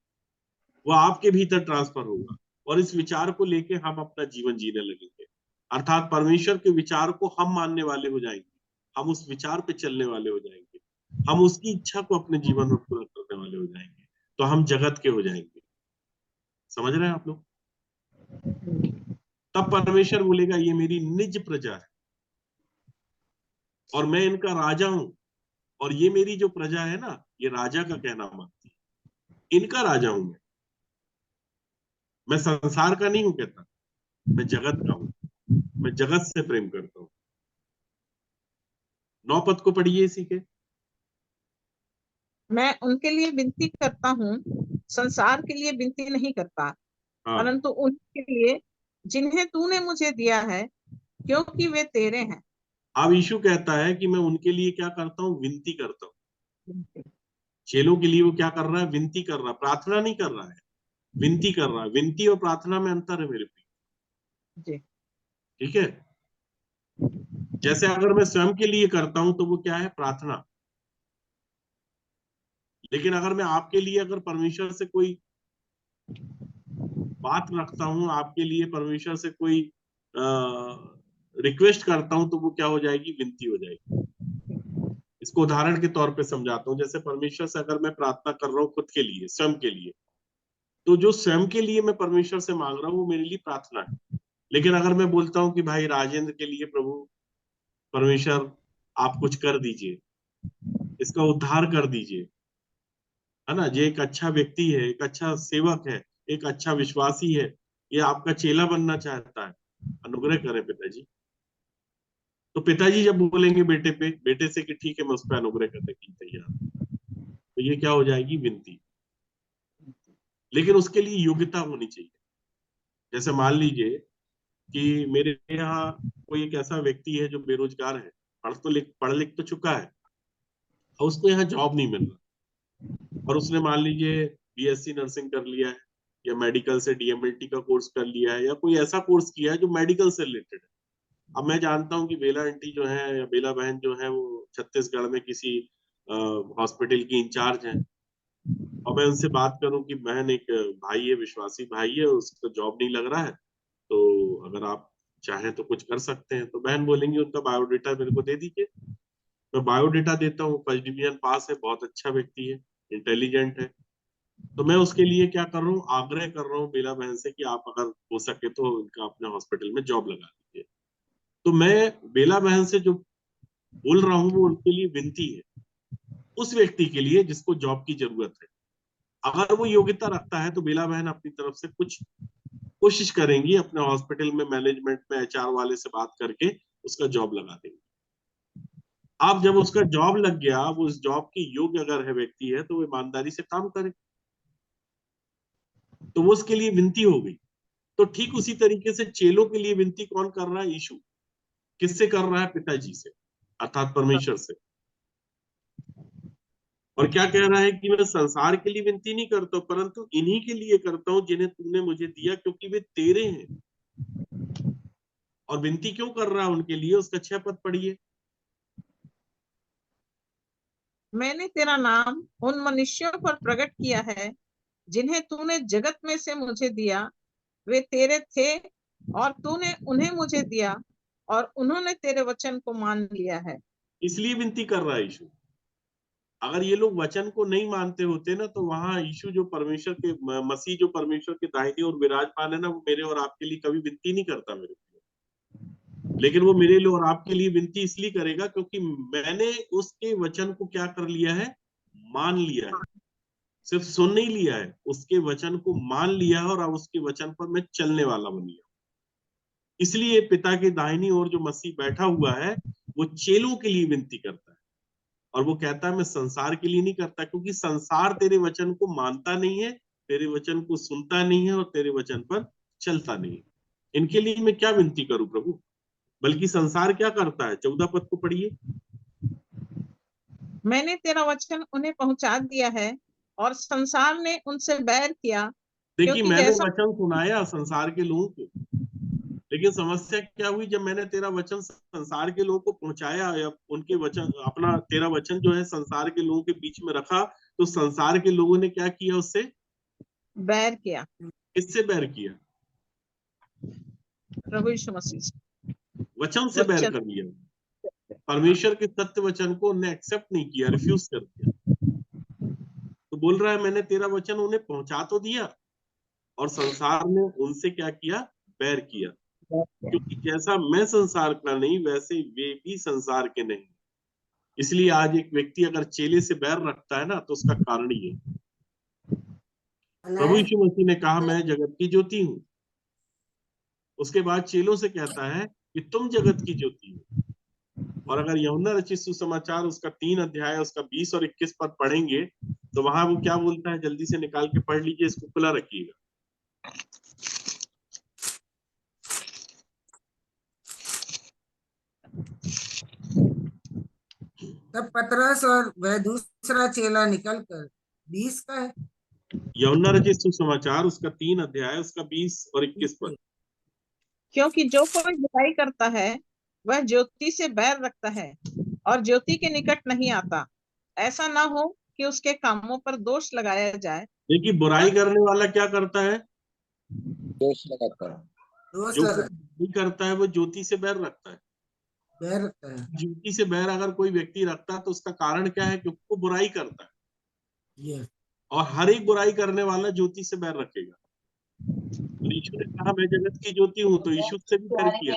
वो आपके भीतर ट्रांसफर होगा, और इस विचार को लेके हम अपना जीवन जीने लगेंगे। अर्थात परमेश्वर के विचार को हम मानने वाले हो जाएंगे, हम उस विचार पे चलने वाले हो जाएंगे, हम उसकी इच्छा को अपने जीवन में पूरा करने वाले हो जाएंगे, तो हम जगत के हो जाएंगे। समझ रहे हैं आप लोग? तब परमेश्वर बोलेगा ये मेरी निज प्रजा है और मैं इनका राजा हूं, और ये मेरी जो प्रजा है ना, ये राजा का कहना मानती है, इनका राजा हूं मैं संसार का नहीं हूं कहता, मैं जगत का हूं, मैं जगत से प्रेम करता हूं। 9 पद को पढ़िए इसी के। मैं उनके लिए विनती करता हूँ, संसार के लिए विनती नहीं करता, हाँ, परंतु उनके लिए जिन्हें तूने मुझे दिया है, क्योंकि वे तेरे हैं। अब यीशु कहता है कि मैं उनके लिए क्या करता हूँ, विनती करता हूँ। चेलों के लिए वो क्या कर रहा है, विनती कर रहा है, प्रार्थना नहीं कर रहा है, विनती कर रहा है। विनती और प्रार्थना में अंतर है मेरे जी। ठीक है? जैसे अगर मैं स्वयं के लिए करता हूं तो वो क्या है, प्रार्थना। लेकिन अगर मैं आपके लिए अगर परमेश्वर से कोई बात रखता हूं, आपके लिए परमेश्वर से कोई रिक्वेस्ट करता हूं, तो वो क्या हो जाएगी, विनती हो जाएगी। इसको उदाहरण के तौर पे समझाता हूँ। जैसे परमेश्वर से अगर मैं प्रार्थना कर रहा हूँ खुद के लिए, स्वयं के लिए, तो जो स्वयं के लिए मैं परमेश्वर से मांग रहा हूँ वो मेरे लिए प्रार्थना है। लेकिन अगर मैं बोलता हूँ कि भाई राजेंद्र के लिए प्रभु परमेश्वर आप कुछ कर दीजिए, इसका उद्धार कर दीजिए, है ना, ये एक अच्छा व्यक्ति है, एक अच्छा सेवक है, एक अच्छा विश्वासी है, ये आपका चेला बनना चाहता है, अनुग्रह करें पिताजी। तो पिताजी जब बोलेंगे बेटे से कि ठीक है मैं उस पर अनुग्रह करने के लिए तैयार हूं, तो ये क्या हो जाएगी, विनती। लेकिन उसके लिए योग्यता होनी चाहिए। जैसे मान लीजिए कि मेरे यहाँ कोई एक ऐसा व्यक्ति है जो बेरोजगार है, पढ़ लिख तो चुका है, और उसको यहाँ जॉब नहीं मिल रहा, और उसने मान लीजिए बीएससी नर्सिंग कर लिया है, या मेडिकल से डीएमएलटी का कोर्स कर लिया है, या कोई ऐसा कोर्स किया है जो मेडिकल से रिलेटेड है। अब मैं जानता हूँ कि बेला आंटी जो है या बेला बहन जो है वो छत्तीसगढ़ में किसी हॉस्पिटल की इंचार्ज है, और मैं उनसे बात करूं कि बहन एक भाई है, विश्वासी भाई है, उसको जॉब नहीं लग रहा है, तो अगर आप चाहें तो कुछ कर सकते हैं। तो बहन बोलेंगी उनका बायोडेटा मेरे को दे दीजिए। मैं बायोडेटा देता हूँ, फर्स्ट डिवीजन पास है, बहुत अच्छा व्यक्ति है, इंटेलिजेंट है। तो मैं उसके लिए क्या कर रहा हूँ, आग्रह कर रहा हूँ बेला बहन से कि आप अगर हो सके तो उनका अपने हॉस्पिटल में जॉब लगा दीजिए। तो मैं बेला बहन से जो बोल रहा हूँ वो उनके लिए विनती है, उस व्यक्ति के लिए जिसको जॉब की जरूरत है। अगर वो योग्यता रखता है तो बेला बहन अपनी तरफ से कुछ कोशिश करेंगी, अपने हॉस्पिटल में मैनेजमेंट में एचआर वाले से बात करके उसका जॉब लगा देंगे। आप जब उसका जॉब लग गया, वो उस जॉब की योग्य अगर है व्यक्ति है, तो वो ईमानदारी से काम करे, तो वो उसके लिए विनती हो गई। तो ठीक उसी तरीके से चेलों के लिए विनती कौन कर रहा है, यीशु। किससे कर रहा है, पिताजी से, अर्थात परमेश्वर से। और क्या कह रहा है कि मैं संसार के लिए विनती नहीं करता हूं, परंतु इन्हीं के लिए करता हूं जिन्हें तूने मुझे दिया, क्योंकि वे तेरे हैं। और विनती क्यों कर रहा है उनके लिए, उसका 6 पद पढ़िए। मैंने तेरा नाम उन मनुष्यों पर प्रकट किया है जिन्हें तूने जगत में से मुझे दिया, वे तेरे थे और तूने उन्हें मुझे दिया, और उन्होंने तेरे वचन को मान लिया है। इसलिए विनती कर रहा है यीशु। अगर ये लोग वचन को नहीं मानते होते ना, तो वहां यीशु जो परमेश्वर के मसीह जो परमेश्वर के दाहिने और विराजमान है ना, वो मेरे और आपके लिए कभी विनती नहीं करता मेरे लिए। लेकिन वो मेरे लिए और आपके लिए विनती इसलिए करेगा क्योंकि मैंने उसके वचन को क्या कर लिया है, मान लिया है। सिर्फ सुन नहीं लिया है, उसके वचन को मान लिया है, और अब उसके वचन पर मैं चलने वाला बन गया। इसलिए पिता के दाहिनी ओर जो मसीह बैठा हुआ है, वो चेलों के लिए विनती करता है। और वो कहता है मैं संसार के लिए नहीं करता, क्योंकि संसार तेरे वचन को मानता नहीं है, तेरे वचन को सुनता नहीं है, और तेरे वचन पर चलता नहीं है। इनके लिए मैं क्या विनती करूं प्रभु। बल्कि संसार क्या करता है, 14 पद को पढ़िए। मैंने तेरा वचन उन्हें पहुंचा दिया है, और संसार ने उनसे बैर किया, देखिए क्योंकि मैंने जैसा वचन सुनाया संसार के लोगों को, लेकिन समस्या क्या हुई, जब मैंने तेरा वचन संसार के लोगों को पहुंचाया या उनके वचन अपना तेरा वचन जो है संसार के लोगों के बीच में रखा, तो संसार के लोगों ने क्या किया? उससे बैर किया। किससे बैर किया? प्रभु यीशु मसीह से। वचन से बैर वचन। कर लिया। परमेश्वर के सत्य वचन को उन्हें एक्सेप्ट नहीं किया, रिफ्यूज कर दिया। तो बोल रहा है मैंने तेरा वचन उन्हें पहुंचा तो दिया, और संसार ने उनसे क्या किया? बैर किया। क्योंकि जैसा मैं संसार का नहीं, वैसे वे भी संसार के नहीं। इसलिए आज एक व्यक्ति अगर चेले से बैर रखता है ना, तो उसका कारण ये है। प्रभु यीशु मसीह ने कहा मैं जगत की ज्योति हूँ। उसके बाद चेलों से कहता है कि तुम जगत की ज्योति हो। और अगर यूहन्ना रचित सुसमाचार उसका 3 अध्याय उसका 20 और 21 पद पढ़ेंगे, तो वहां वो क्या बोलता है? जल्दी से निकाल के पढ़ लीजिए, इसको खुला रखिएगा। तब पतरस और वह दूसरा चेला निकलकर 20 का है। यूहन्ना रचित सुसमाचार उसका 3 अध्याय उसका 20 और 21 पद। क्योंकि जो कोई बुराई करता है वह ज्योति से बैर रखता है और ज्योति के निकट नहीं आता, ऐसा ना हो कि उसके कामों पर दोष लगाया जाए। देखिए, बुराई करने वाला क्या करता है? दोष लगाता है। दोष जो लगा कोई बुराई करता है वो ज्योति से बैर रखता है। बैर रखता है। ज्योति से बैर अगर कोई व्यक्ति रखता है तो उसका कारण क्या है? क्योंकि वो बुराई करता है। ये और हर एक बुराई करने वाला ज्योति से बैर रखेगा। तो यीशु ने कहा मैं जगत की ज्योति हूँ, तो यीशु से भी बैर किया।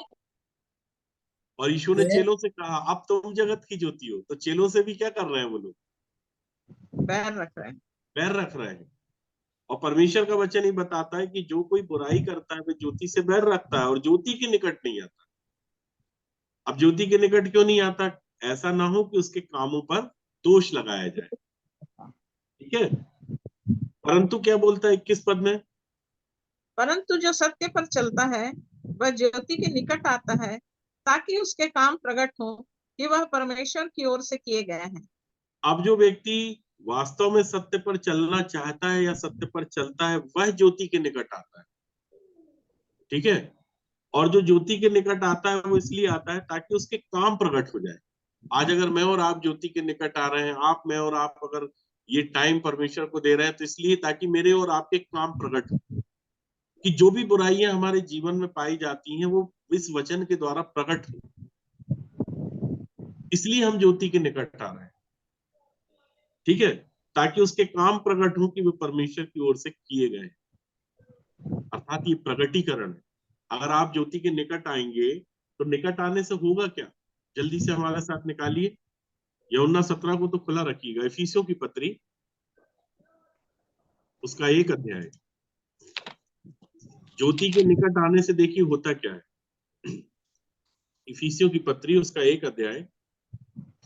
और यीशु ने चेलों से कहा अब तुम जगत की ज्योति हो, तो चेलों से भी क्या कर रहे हैं वो लोग? बैर रख रहे हैं। बैर रख रहे हैं। और परमेश्वर का वचन ही बताता है कि जो कोई बुराई करता है वो ज्योति से बैर रखता है और ज्योति के निकट नहीं आता। अब ज्योति के निकट क्यों नहीं आता? ऐसा ना हो कि उसके कामों पर दोष लगाया जाए। ठीक है। परंतु क्या बोलता है 21 पद में? परंतु जो सत्य पर चलता है वह ज्योति के निकट आता है, ताकि उसके काम प्रकट हो कि वह परमेश्वर की ओर से किए गए हैं। अब जो व्यक्ति वास्तव में सत्य पर चलना चाहता है या सत्य पर चलता है, वह ज्योति के निकट आता है। ठीक है। और जो ज्योति के निकट आता है वो इसलिए आता है ताकि उसके काम प्रकट हो जाए। आज अगर मैं और आप ज्योति के निकट आ रहे हैं, मैं और आप अगर ये टाइम परमेश्वर को दे रहे हैं, तो इसलिए ताकि मेरे और आपके काम प्रकट हो। कि जो भी बुराइयां हमारे जीवन में पाई जाती हैं वो इस वचन के द्वारा प्रकट हो, इसलिए हम ज्योति के निकट आ रहे हैं। ठीक है। ताकि उसके काम प्रकट हो कि वो परमेश्वर की ओर से किए गए, अर्थात ये प्रकटीकरण है। अगर आप ज्योति के निकट आएंगे तो निकट आने से होगा क्या? जल्दी से हमारे साथ निकालिए। यूहन्ना 17 को तो खुला रखिएगा। इफिसियों की पत्री उसका 1 अध्याय। ज्योति के निकट आने से देखिए होता क्या है। इफिसियों की पत्री उसका 1 अध्याय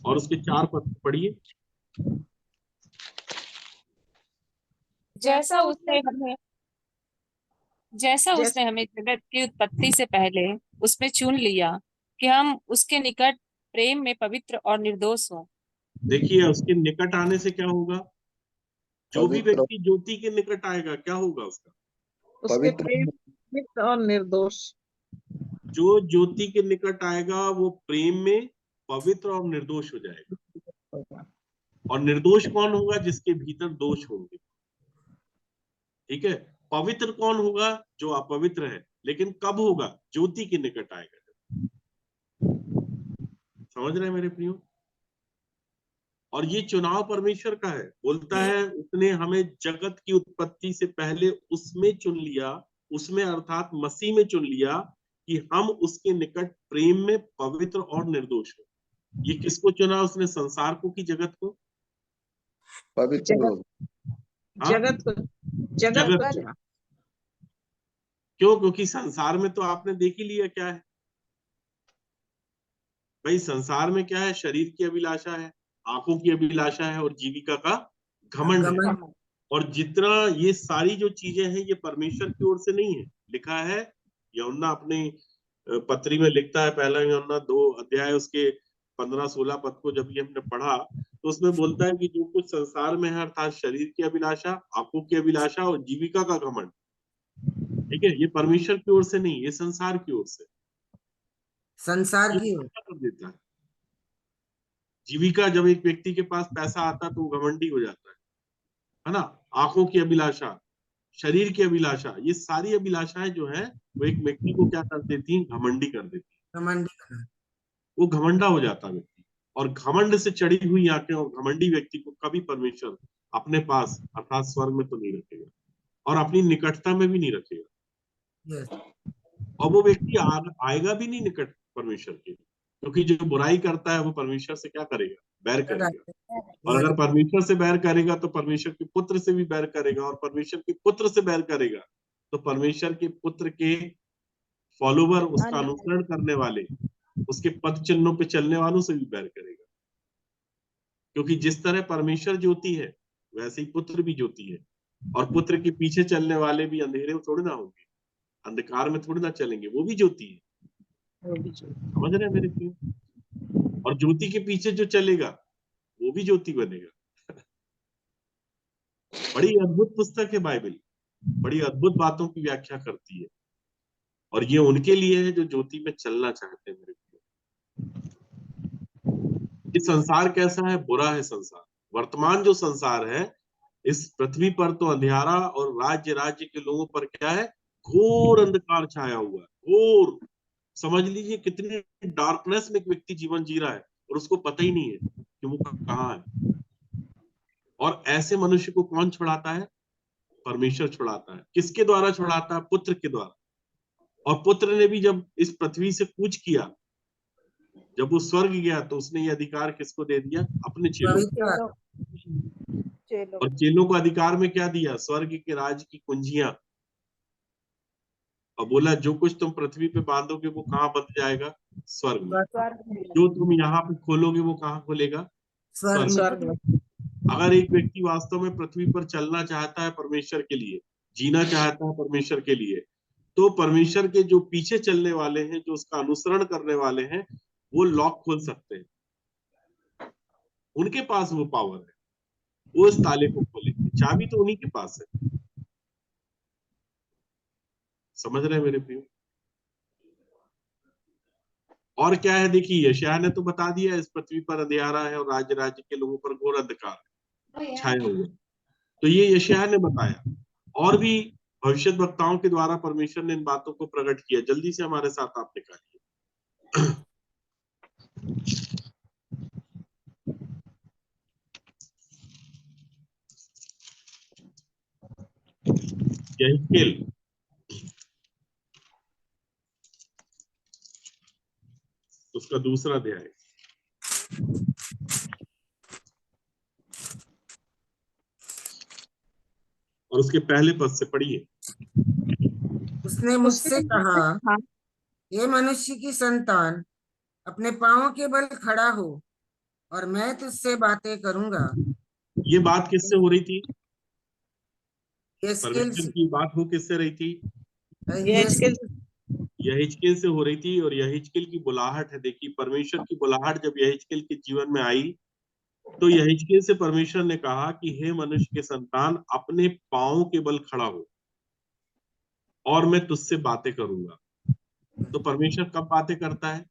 और उसके 4 पद पढ़िए। जैसा उसने हमें जगत की उत्पत्ति से पहले उसमें चुन लिया कि हम उसके निकट प्रेम में पवित्र और निर्दोष हों। देखिए, उसके निकट आने से क्या होगा? जो भी पवित्र व्यक्ति ज्योति के निकट आएगा क्या होगा उसका? उसके पवित्र प्रेम पवित्र और निर्दोष। जो ज्योति के निकट आएगा वो प्रेम में पवित्र और निर्दोष हो जाएगा। और निर्दोष कौन होगा? जिसके भीतर दोष होंगे। ठीक है। पवित्र कौन होगा? जो अपवित्र है। लेकिन कब होगा? ज्योति के निकट आएगा। समझ रहे हैं मेरे प्रियो? और ये चुनाव परमेश्वर का है। बोलता है उसने हमें जगत की उत्पत्ति से पहले उसमें चुन लिया, उसमें अर्थात मसीह में चुन लिया कि हम उसके निकट प्रेम में पवित्र और निर्दोष हो। ये किसको चुना उसने? संसार को कि जगत को? पवित्र लोग। जगत को। जगत को चुना। क्यों? क्योंकि संसार में तो आपने देख ही लिया क्या है भाई। संसार में क्या है? शरीर की अभिलाषा है, आंखों की अभिलाषा है और जीविका का घमंड है। और जितना ये सारी जो चीजें हैं ये परमेश्वर की ओर से नहीं है। लिखा है, यूहन्ना अपने पत्री में लिखता है, पहला यूहन्ना 2 अध्याय उसके 15-16 पद को जब ये हमने पढ़ा तो उसमें बोलता है कि जो कुछ संसार में है अर्थात शरीर की अभिलाषा, आंखों की अभिलाषा और जीविका का घमंड, ठीक है, ये परमेश्वर की ओर से नहीं, ये संसार की ओर से संसार ये की ओर। क्या कर देता है। जीविका, जब एक व्यक्ति के पास पैसा आता है तो वो घमंडी हो जाता है ना। आंखों की अभिलाषा, शरीर की अभिलाषा, ये सारी अभिलाषाएं जो है वो एक व्यक्ति को क्या कर देती हैं, घमंडी कर देती है। घमंडी करना। वो घमंडा हो जाता है व्यक्ति, और घमंड से चढ़ी हुई आंखें और घमंडी व्यक्ति को कभी परमेश्वर अपने पास अर्थात स्वर्ग में तो नहीं रखेगा, और अपनी निकटता में भी नहीं रखेगा। यस। और वो व्यक्ति आएगा भी नहीं निकट परमेश्वर के, क्योंकि जो बुराई करता है वो परमेश्वर से क्या करेगा, बैर करेगा। और अगर परमेश्वर से बैर करेगा तो परमेश्वर के पुत्र से भी बैर करेगा, और परमेश्वर के पुत्र से बैर करेगा तो परमेश्वर के पुत्र के फॉलोवर, उसका अनुसरण करने वाले, उसके पद चिन्हों पे चलने वालों से भी बैर करेगा। क्योंकि जिस तरह परमेश्वर ज्योति है वैसे ही पुत्र भी ज्योति है, और पुत्र के पीछे चलने वाले भी अंधेरे में थोड़े ना होंगे, अंधकार में थोड़ी ना चलेंगे, वो भी ज्योति है। समझ रहे हैं मेरे क्यों। और ज्योति के पीछे जो चलेगा वो भी ज्योति बनेगा। बड़ी अद्भुत पुस्तक है बाइबल, बड़ी अद्भुत बातों की व्याख्या करती है, और ये उनके लिए है जो ज्योति में चलना चाहते हैं मेरे क्यों। ये संसार कैसा है, बुरा है संसार। वर्तमान जो संसार है, इस पृथ्वी पर तो अंधियारा और राज्य राज्य के लोगों पर क्या है, घोर अंधकार छाया हुआ है, घोर। समझ लीजिए कितनी डार्कनेस में एक व्यक्ति जीवन जी रहा है और उसको पता ही नहीं है कि वो कहाँ है। और ऐसे मनुष्य को कौन छुड़ाता है, परमेश्वर छुड़ाता है। किसके द्वारा छुड़ाता है, पुत्र के द्वारा। और पुत्र ने भी जब इस पृथ्वी से कूच किया, जब वो स्वर्ग गया, तो उसने ये अधिकार किसको दे दिया, अपने चेलों को। और चेलों को अधिकार में क्या दिया, स्वर्ग के राज की कुंजियां। और बोला जो कुछ तुम पृथ्वी पे बांधोगे वो कहाँ बंध जाएगा, स्वर्ग में। जो तुम यहाँ पे खोलोगे वो कहाँ खुलेगा, स्वर्ग में। अगर एक व्यक्ति वास्तव में पृथ्वी पर चलना चाहता है परमेश्वर के लिए, जीना चाहता है परमेश्वर के लिए, तो परमेश्वर के जो पीछे चलने वाले हैं, जो उसका अनुसरण करने वाले हैं, वो लॉक खोल सकते हैं। उनके पास वो पावर है, वो इस ताले को खोलेंगे। चाबी तो उन्हीं के पास है। समझ रहे हैं मेरे प्रियो। और क्या है, देखिए यशायाह ने तो बता दिया, इस पृथ्वी पर अंधियारा है और राज्य राज्य के लोगों पर घोर अंधकार छाया हुआ। तो ये यशायाह ने बताया, और भी भविष्य वक्ताओं के द्वारा परमेश्वर ने इन बातों को प्रकट किया। जल्दी से हमारे साथ आप निकालिए। यहेजकेल उसका दूसरा अध्याय, और उसके पहले पद से पढ़िए। उसने मुझसे कहा, हे मनुष्य की संतान, अपने पांवों के बल खड़ा हो और मैं तुझसे बातें करूंगा। ये बात किससे हो रही थी, यहेजकेल परमेश्वर की बात हो किससे रही थी, यहेजकेल यहेजकेल से हो रही थी। और यहेजकेल की बुलाहट है, देखिए परमेश्वर की बुलाहट जब यहेजकेल के जीवन में आई, तो यहेजकेल से परमेश्वर ने कहा कि हे मनुष्य के संतान, अपने पांवों के बल खड़ा हो और मैं तुझसे बातें करूंगा। तो परमेश्वर कब बातें करता है,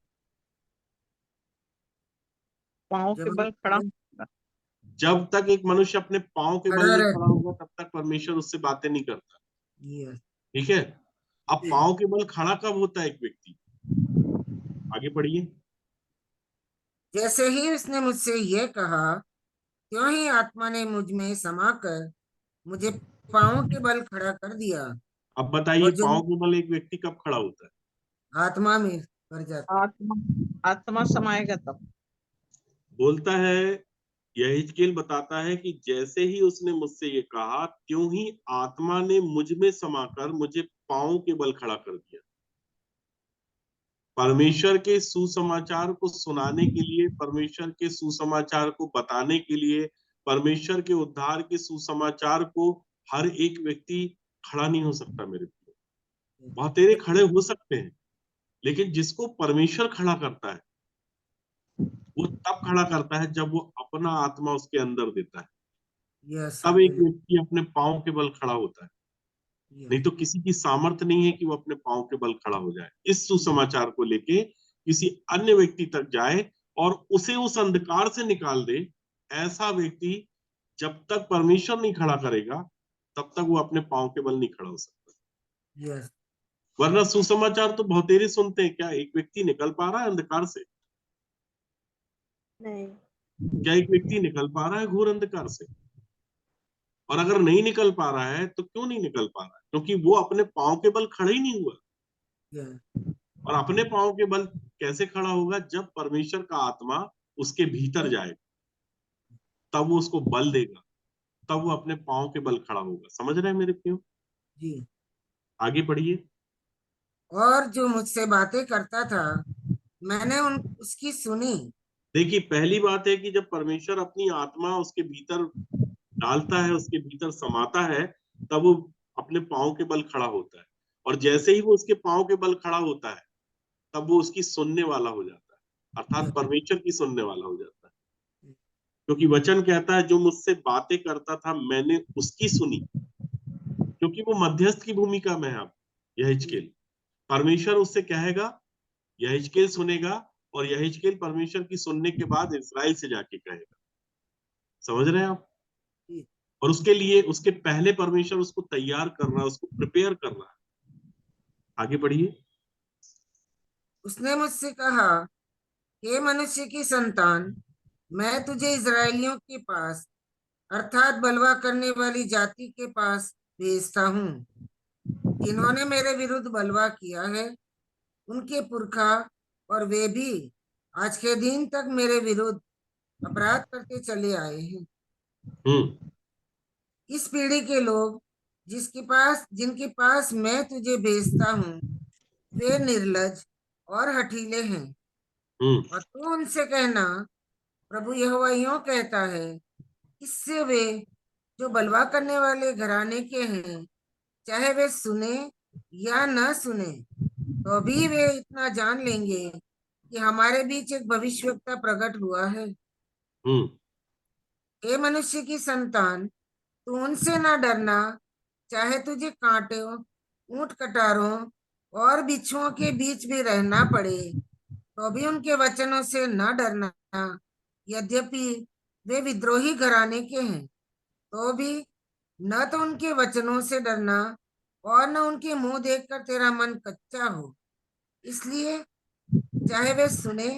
पाँव के बल खड़ा। जब तक एक मनुष्य अपने पांव के बल नहीं खड़ा होगा तब तक परमेश्वर उससे बातें नहीं करता। ठीक है। अब पांव के बल खड़ा कब होता है एक व्यक्ति, आगे पढ़िए। जैसे ही उसने मुझसे ये कहा, त्यों ही आत्मा ने मुझ में समाकर मुझे पांवों के बल खड़ा कर दिया। अब बताइए, पांव के बल एक व्यक्ति कब खड़ा होता है, आत्मा में कर जाता। आत्मा समाएगा तब। बोलता है यहेजकेल बताता है कि जैसे ही उसने मुझसे ये कहा, त्यों ही आत्मा ने मुझ में समाकर मुझे पांव के बल खड़ा कर दिया। परमेश्वर के सुसमाचार को सुनाने के लिए, परमेश्वर के सुसमाचार को बताने के लिए, परमेश्वर के उद्धार के सुसमाचार को हर एक व्यक्ति खड़ा नहीं हो सकता मेरे को। बहुतेरे खड़े हो सकते हैं, लेकिन जिसको परमेश्वर खड़ा करता है वो तब खड़ा करता है जब वो अपना आत्मा उसके अंदर देता है। तब एक व्यक्ति अपने पांव के बल खड़ा होता है। नहीं तो किसी की सामर्थ्य नहीं है कि वो अपने पांव के बल खड़ा हो जाए, इस सुसमाचार को लेके किसी अन्य व्यक्ति तक जाए और उसे उस अंधकार से निकाल दे। ऐसा व्यक्ति जब तक परमेश्वर नहीं खड़ा करेगा तब तक वो अपने पांव के बल नहीं खड़ा हो सकता। यस, वरना सुसमाचार तो बहुतेरे सुनते हैं। क्या एक व्यक्ति निकल पा रहा है अंधकार से? नहीं। क्या एक व्यक्ति निकल पा रहा है घोर अंधकार से? और अगर नहीं निकल पा रहा है तो क्यों नहीं निकल पा रहा है? क्योंकि वो अपने पांव के बल खड़ा ही नहीं हुआ। यस, और अपने पांव के बल कैसे खड़ा होगा? जब परमेश्वर का आत्मा उसके भीतर जाएगा तब वो उसको बल देगा, तब वो अपने पांव के बल खड़ा होगा। समझ रहे हैं मेरे प्रियो? जी। आगे बढ़िए। और जो मुझसे बातें करता था, मैंने उसकी सुनी। देखिए, पहली बात है कि जब परमेश्वर अपनी आत्मा उसके भीतर डालता है, उसके भीतर समाता है, तब वो अपने पांव के बल खड़ा होता है। और जैसे ही वो उसके पांव के बल खड़ा होता है तब वो उसकी सुनने वाला हो जाता है, अर्थात परमेश्वर की सुनने वाला हो जाता है। क्योंकि वचन कहता है जो मुझसे बातें करता था मैंने उसकी सुनी। क्योंकि वो मध्यस्थ की भूमिका में है। अब यहेजकेल, परमेश्वर उससे कहेगा, यहेजकेल सुनेगा, और यहेजकेल परमेश्वर की सुनने के बाद इस्राएल से जाके कहेगा। समझ रहे हैं आप? और उसके लिए उसके पहले परमेश्वर उसको तैयार कर रहा है, उसको प्रिपेयर कर रहा है। आगे बढ़िए। उसने मुझसे कहा, हे मनुष्य की संतान, मैं तुझे इजरायलियों के पास अर्थात बलवा करने वाली जाति के पास भेजता हूँ, जिन्होंने मेरे विरुद्ध बलवा किया है। उनके पुरखा और वे भी आज के दिन तक मेरे विरुद्ध अपराध करते चले आए हैं। इस पीढ़ी के लोग जिनके पास मैं तुझे भेजता हूँ, वे निर्लज और हठीले हैं। और तू उनसे कहना, प्रभु यहोवा यूं कहता है, इससे वे जो बलवा करने वाले घराने के हैं, चाहे वे सुने या न सुने, तो भी वे इतना जान लेंगे कि हमारे बीच एक भविष्यवक्ता प्रकट हुआ है। हे मनुष्य की संतान, तू उनसे न डरना, चाहे तुझे कांटों, ऊंट कटारों और बिच्छुओं के बीच भी रहना पड़े, तो भी उनके वचनों से न डरना। यद्यपि वे विद्रोही घराने के हैं, तो भी न तो उनके वचनों से डरना और न उनके मुंह देखकर तेरा मन कच्चा हो। इसलिए चाहे वे सुने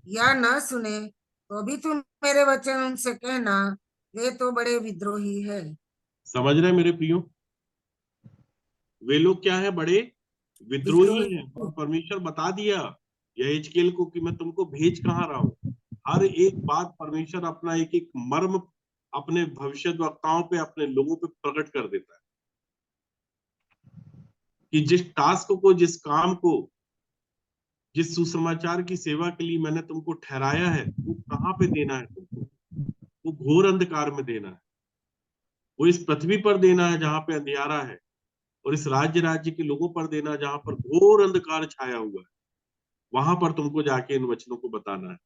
या न सुने, तो भी तुम मेरे वचन उनसे कहना, वे तो बड़े विद्रोही है। समझ रहे मेरे प्रियो? वे लोग क्या है? बड़े विद्रोही हैं। और परमेश्वर बता दिया यहेजकेल को कि मैं तुमको भेज कहाँ रहा हूँ। हर एक बात परमेश्वर अपना एक एक मर्म अपने भविष्यद्वक्ताओं पे, अपने लोगों पे प्रकट कर देता है कि जिस टास्क को, जिस काम को, जिस सुसमाचार की सेवा के लिए मैंने तुमको ठहराया है, वो कहाँ पे देना है तुमको। वो घोर अंधकार में देना है, वो इस पृथ्वी पर देना है जहां पे अंधियारा है, और इस राज्य के लोगों पर देना जहां पर घोर अंधकार छाया हुआ है। वहां पर तुमको जाके इन वचनों को बताना है।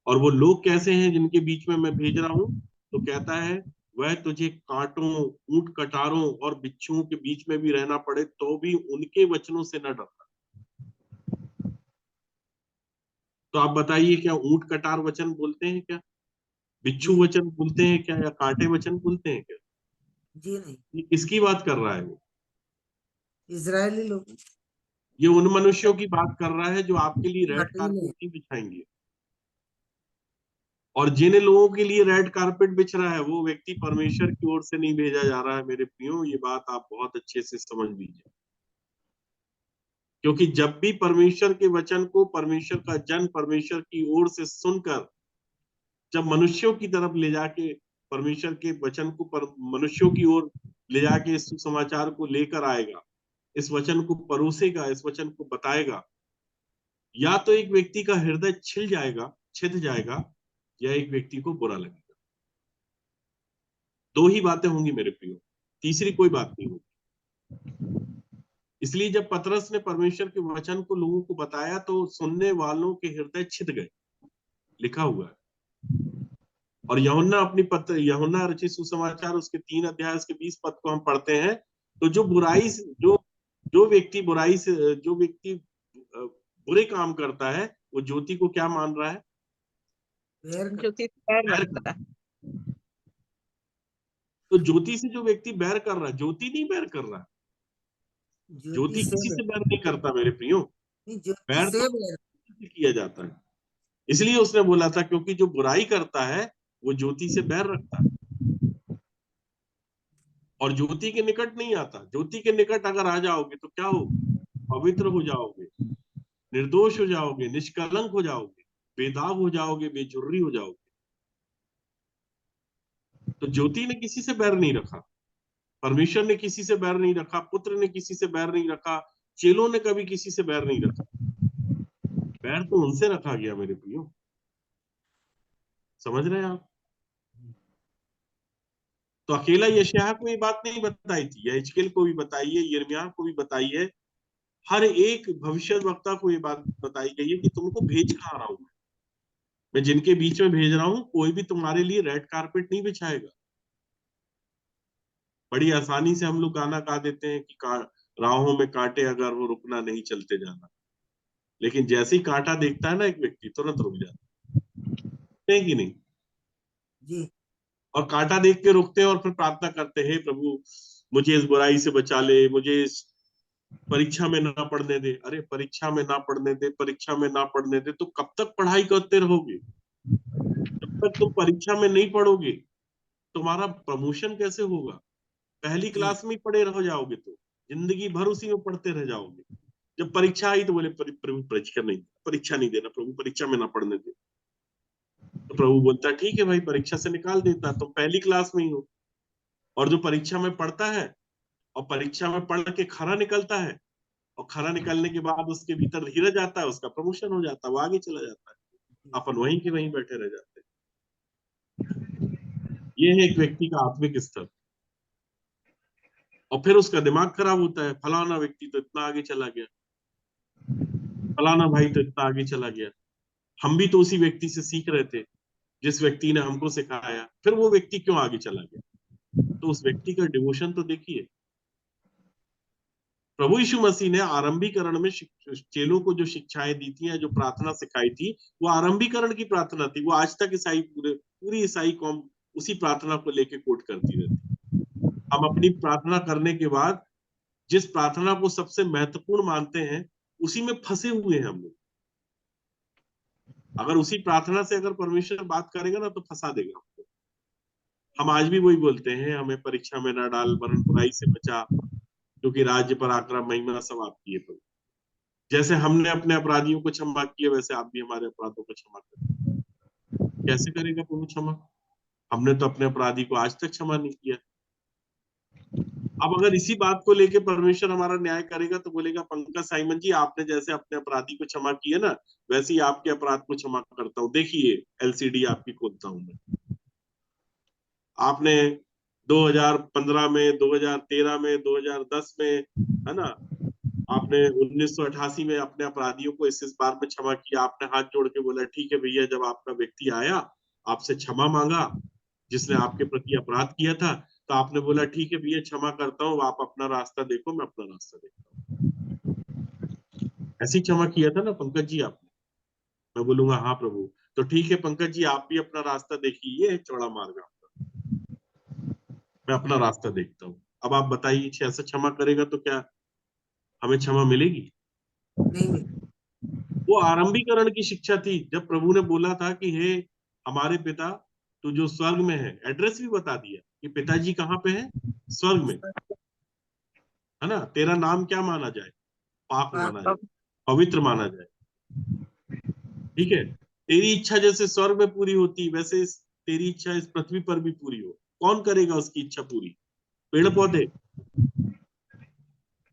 और वो लोग कैसे हैं जिनके बीच में मैं भेज रहा हूं? तो कहता है, वह तुझे कांटों, ऊंट कटारों और बिच्छुओं के बीच में भी रहना पड़े तो भी उनके वचनों से न डरना। तो आप बताइए, क्या ऊंट कटार वचन बोलते हैं? क्या बिच्छू वचन बोलते हैं? क्या या कांटे वचन बोलते हैं? क्या जी नहीं, ये किसकी बात कर रहा है? वो इजरायली लोग, ये उन मनुष्यों की बात कर रहा है जो आपके लिए रेड कारपेट नहीं बिछाएंगे। और जिन लोगों के लिए रेड कारपेट बिछ रहा है वो व्यक्ति परमेश्वर की ओर से नहीं भेजा जा रहा है मेरे प्रियो। ये बात आप बहुत अच्छे से समझ लीजिए। क्योंकि जब भी परमेश्वर के वचन को परमेश्वर का जन परमेश्वर की ओर से सुनकर जब मनुष्यों की तरफ ले जाके परमेश्वर के वचन को मनुष्यों की ओर ले जाके इस सुसमाचार को लेकर आएगा, इस वचन को परोसेगा, इस वचन को बताएगा, या तो एक व्यक्ति का हृदय छिद जाएगा, या एक व्यक्ति को बुरा लगेगा। दो ही बातें होंगी मेरे प्रियो, तीसरी कोई बात नहीं होगी। इसलिए जब पतरस ने परमेश्वर के वचन को लोगों को बताया तो सुनने वालों के हृदय छिद गए, लिखा हुआ है। और यूहन्ना रचित सुसमाचार उसके 3 अध्याय उसके 20 पद को हम पढ़ते हैं तो जो बुराई से जो व्यक्ति बुराई से जो व्यक्ति बुरे काम करता है वो ज्योति को क्या मान रहा है? ज्योति पैर बैर रखता है। तो ज्योति से जो व्यक्ति बैर कर रहा है, ज्योति नहीं बैर कर रहा, ज्योति किसी से बैर नहीं करता मेरे प्रियो, बैर तो से किया जाता है। इसलिए उसने बोला था क्योंकि जो बुराई करता है वो ज्योति से बैर रखता है और ज्योति के निकट नहीं आता। ज्योति के निकट अगर आ जाओगे तो क्या हो? पवित्र हो जाओगे, निर्दोष हो जाओगे, निष्कलंक हो जाओगे, बेदाग हो जाओगे, बेजुर्री हो जाओगे। तो ज्योति ने किसी से बैर नहीं रखा, परमेश्वर ने किसी से बैर नहीं रखा, पुत्र ने किसी से बैर नहीं रखा, चेलों ने कभी किसी से बैर नहीं रखा। बैर तो उनसे रखा गया मेरे प्रियो, समझ रहे हैं आप? तो अकेला यशायाह को ये बात नहीं बताई थी, या हिजकियेल को भी बताई है, यिर्मयाह को भी बताई है, हर एक भविष्यद्वक्ता को ये बात बताई गई है कि तुमको भेज कहाँ रहा हूं मैं जिनके बीच में भेज रहा हूं कोई भी तुम्हारे लिए रेड कारपेट नहीं बिछाएगा। बड़ी आसानी से हम लोग गाना गा देते हैं कि राहों में कांटे अगर हो रुकना नहीं चलते जाना, लेकिन जैसे ही कांटा देखता है ना एक व्यक्ति तुरंत रुक जाता है कि नहीं जी। और कांटा देख के रुकते हैं और फिर प्रार्थना करते हैं, हे प्रभु मुझे इस बुराई से बचा ले, मुझे इस परीक्षा में ना पढ़ने दे। अरे परीक्षा में ना पढ़ने दे, परीक्षा में ना पढ़ने दे, तो कब तक पढ़ाई करते रहोगे? जब तक तुम परीक्षा में नहीं पढ़ोगे तुम्हारा प्रमोशन कैसे होगा? पहली क्लास में ही पढ़े रह जाओगे तो जिंदगी भर उसी में पढ़ते रह जाओगे। जब परीक्षा आई तो बोले प्रभु परीक्षा नहीं देना, प्रभु परीक्षा में ना पढ़ने दे। तो प्रभु बोलता ठीक है भाई, परीक्षा से निकाल देता, तुम पहली क्लास में ही हो। और जो परीक्षा में पढ़ता है और परीक्षा में पढ़ के खरा निकलता है और खरा निकलने के बाद उसके भीतर धीरज आता है, उसका प्रमोशन हो जाता है, वो आगे चला जाता है, अपन वहीं के वहीं बैठे रह जाते हैं। ये है एक व्यक्ति का आत्मिक स्तर। और फिर उसका दिमाग खराब होता है, फलाना व्यक्ति तो इतना आगे चला गया, फलाना भाई तो इतना आगे चला गया। हम भी तो उसी व्यक्ति से सीख रहे थे जिस व्यक्ति ने हमको सिखाया, फिर वो व्यक्ति क्यों आगे चला गया? तो उस व्यक्ति का डिवोशन तो देखिए। प्रभु यीशु मसीह ने आरंभीकरण में चेलों को जो शिक्षाएं दी थी या जो प्रार्थना सिखाई थी वो आरंभीकरण की प्रार्थना थी। वो आज तक ईसाई पूरी ईसाई कौम उसी प्रार्थना को लेके कोट करती रहती। हम अपनी प्रार्थना करने के बाद जिस प्रार्थना को सबसे महत्वपूर्ण मानते हैं उसी में फंसे हुए हैं हम लोग। अगर उसी प्रार्थना से अगर परमेश्वर बात करेगा ना तो फंसा देगा हमको। हम आज भी वही बोलते हैं, हमें परीक्षा में ना डाल वरन बुराई से बचा, क्योंकि राज्य पराक्रम महिमा सब आपकी है प्रभु। जैसे हमने अपने अपराधियों को क्षमा किया वैसे आप भी हमारे अपराधों को क्षमा करें। कैसे करेगा प्रभु क्षमा? हमने तो अपने अपराधी को आज तक क्षमा नहीं किया। अब अगर इसी बात को लेके परमेश्वर हमारा न्याय करेगा तो बोलेगा पंकज साइमन जी आपने जैसे अपने अपराधी को क्षमा किया ना वैसे ही आपके अपराध को क्षमा करता हूँ, देखिए एलसीडी आपकी खोलता हूं मैं। आपने 2015 में, 2013 में, 2010 में, है ना, आपने 1988 में अपने अपराधियों को इस बार में क्षमा किया। आपने हाथ जोड़ के बोला ठीक है भैया, जब आपका व्यक्ति आया आपसे क्षमा मांगा जिसने आपके प्रति अपराध किया था, तो आपने बोला ठीक है भैया क्षमा करता हूँ, आप अपना रास्ता देखो मैं अपना रास्ता देखता हूँ। ऐसी क्षमा किया था ना पंकज जी आपने? मैं बोलूंगा हाँ प्रभु। तो ठीक है पंकज जी आप भी अपना रास्ता देखिए, ये चौड़ा मार्ग आपका, मैं अपना रास्ता देखता हूँ। अब आप बताइए ऐसा क्षमा करेगा तो क्या हमें क्षमा मिलेगी? नहीं। वो आरंभीकरण की शिक्षा थी। जब प्रभु ने बोला था कि हे हमारे पिता तू जो स्वर्ग में है, एड्रेस भी बता दिया कि पिताजी कहाँ पे है? स्वर्ग में, है ना। तेरा नाम क्या माना जाए? पाक माना जाए, पवित्र माना जाए। ठीक है, तेरी इच्छा जैसे स्वर्ग में पूरी होती वैसे तेरी इच्छा इस पृथ्वी पर भी पूरी हो। कौन करेगा उसकी इच्छा पूरी? पेड़ पौधे,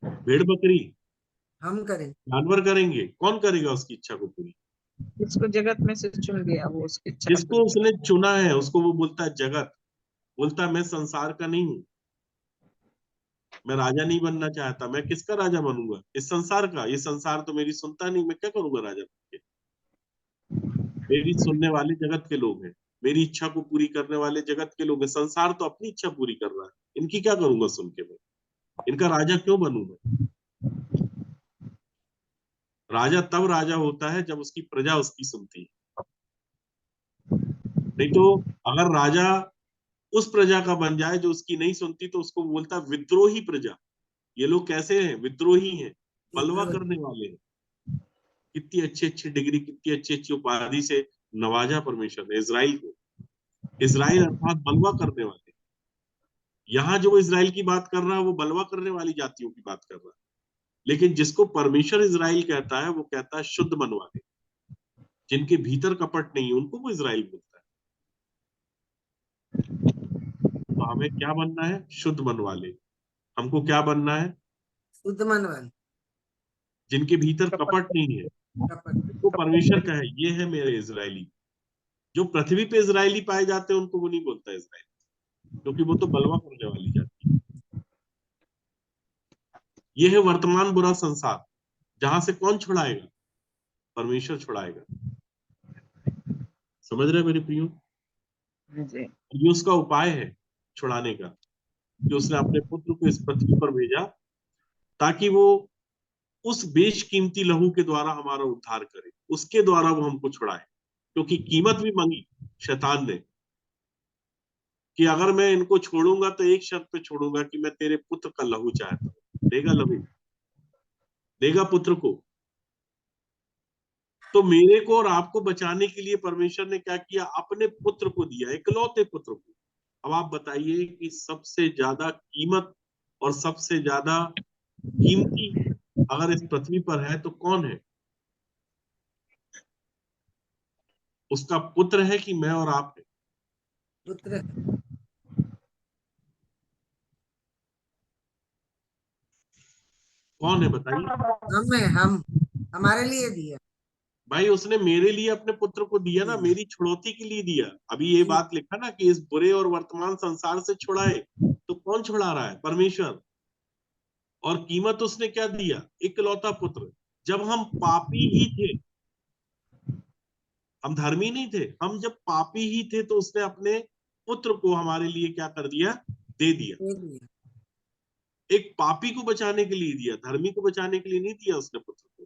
भेड़ बकरी, हम करें, जानवर करेंगे? कौन करेगा उसकी इच्छा को पूरी? जिसको जगत में से चुन लिया वो उसकी इच्छा जिसको उसने चुना है उसको वो बोलता है जगत, बोलता है मैं संसार का नहीं हूं, मैं राजा नहीं बनना चाहता। मैं किसका राजा बनूंगा? इस संसार का। ये संसार तो मेरी सुनता नहीं, मैं क्या करूंगा राजा बन के? मेरी सुनने वाले जगत के लोग हैं, मेरी इच्छा को पूरी करने वाले जगत के लोग हैं। संसार तो अपनी इच्छा पूरी कर रहा है, इनकी क्या करूंगा सुन के मैं? इनका राजा क्यों बनूं मैं? राजा तब राजा होता है जब उसकी प्रजा उसकी सुनती है। नहीं तो अगर राजा उस प्रजा का बन जाए जो उसकी नहीं सुनती, तो उसको बोलता है विद्रोही प्रजा। ये लोग कैसे हैं? विद्रोही हैं, बलवा करने वाले हैं। कितनी अच्छी अच्छी डिग्री, कितनी अच्छी अच्छी उपाधि से नवाजा परमेश्वर ने इजराइल को। इजराइल अर्थात बलवा करने वाले। यहाँ जो इजराइल की बात कर रहा है वो बलवा करने वाली जातियों की बात कर रहा है, लेकिन जिसको परमेश्वर इजराइल कहता है वो कहता है शुद्ध मन वाले, जिनके भीतर कपट नहीं है, उनको वो इजराइल बोलता है। तो हमें क्या बनना है? शुद्ध मन वाले। हमको क्या बनना है? शुद्ध मन वाले, जिनके भीतर कपट नहीं है। कपट। तो परमेश्वर का है, ये है मेरे इजराइली। जो पृथ्वी पे इजराइली पाए जाते हैं उनको वो नहीं बोलता इजराइल, क्योंकि वो तो बलवा करने वाली जाति है। ये है वर्तमान बुरा संसार, जहां से कौन छुड़ाएगा? परमेश्वर छुड़ाएगा। समझ रहे मेरे प्रियो? जी। ये उसका उपाय है छुड़ाने का, कि उसने अपने पुत्र को इस पृथ्वी पर भेजा ताकि वो उस बेशकीमती लहू के द्वारा हमारा उद्धार करे, उसके द्वारा वो हमको छुड़ाए। क्योंकि कीमत भी मांगी शैतान ने कि अगर मैं इनको छोड़ूंगा तो एक शर्त पे छोड़ूंगा कि मैं तेरे पुत्र का लहू चाहता हूं। देगा लहू? देगा पुत्र को? तो मेरे को और आपको बचाने के लिए परमेश्वर ने क्या किया? अपने पुत्र को दिया, इकलौते पुत्र को। अब आप बताइए कि सबसे ज्यादा कीमत और सबसे ज्यादा कीमती अगर इस पृथ्वी पर है तो कौन है? उसका पुत्र है कि मैं और आप है? पुत्र। कौन है बताइए? हम है, हम, हमारे लिए दिया। भाई उसने मेरे लिए अपने पुत्र को दिया ना, मेरी छुड़ौती के लिए दिया। अभी ये बात लिखा ना कि इस बुरे और वर्तमान संसार से छुड़ाए, तो कौन छुड़ा रहा है? परमेश्वर। और कीमत उसने क्या दिया? इकलौता पुत्र। जब हम पापी ही थे, हम धर्मी नहीं थे, हम जब पापी ही थे, तो उसने अपने पुत्र को हमारे लिए क्या कर दिया? दे दिया। दे दिया। एक पापी को बचाने के लिए दिया, धर्मी को बचाने के लिए नहीं दिया उसने पुत्र को।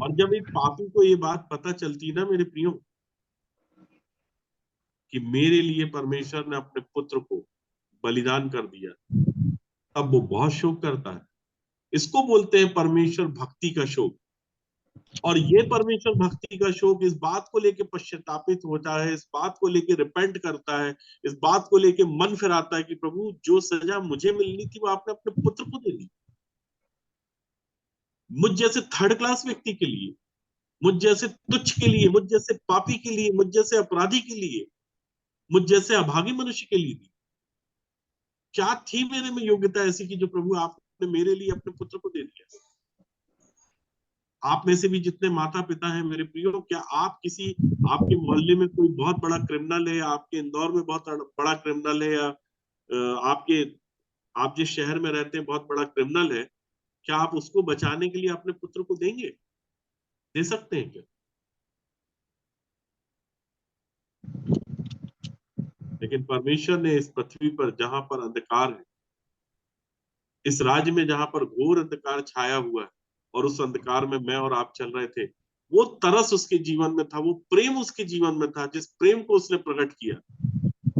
और जब एक पापी को ये बात पता चलती ना मेरे प्रियो, कि मेरे लिए परमेश्वर ने अपने पुत्र को बलिदान कर दिया, तब वो बहुत शोक करता है। इसको बोलते हैं परमेश्वर भक्ति का शोक। और ये परमेश्वर भक्ति का शोक इस बात को लेके पश्चातापित होता है, इस बात को लेके रिपेंट करता है, इस बात को लेके मन फिराता है कि प्रभु जो सजा मुझे मिलनी थी वो आपने अपने पुत्र को दे दी। मुझ जैसे थर्ड क्लास व्यक्ति के लिए, मुझ जैसे तुच्छ के लिए, मुझ जैसे पापी के लिए, मुझ जैसे अपराधी के लिए, मुझ जैसे अभागी मनुष्य के लिए दी। क्या थी मेरे में योग्यता ऐसी कि जो प्रभु आपने मेरे लिए अपने पुत्र को दे दिया? आप में से भी जितने माता पिता हैं मेरे प्रियो, क्या आप किसी, आपके मोहल्ले में कोई बहुत बड़ा क्रिमिनल है, आपके इंदौर में बहुत बड़ा क्रिमिनल है, या आपके, आप जिस शहर में रहते हैं बहुत बड़ा क्रिमिनल है, क्या आप उसको बचाने के लिए अपने पुत्र को देंगे? दे सकते हैं क्या? लेकिन परमेश्वर ने इस पृथ्वी पर जहां पर अंधकार है, इस राज्य में जहां पर घोर अंधकार छाया हुआ है, और उस अंधकार में मैं और आप चल रहे थे, वो तरस उसके जीवन में था, वो प्रेम उसके जीवन में था, जिस प्रेम को उसने प्रकट किया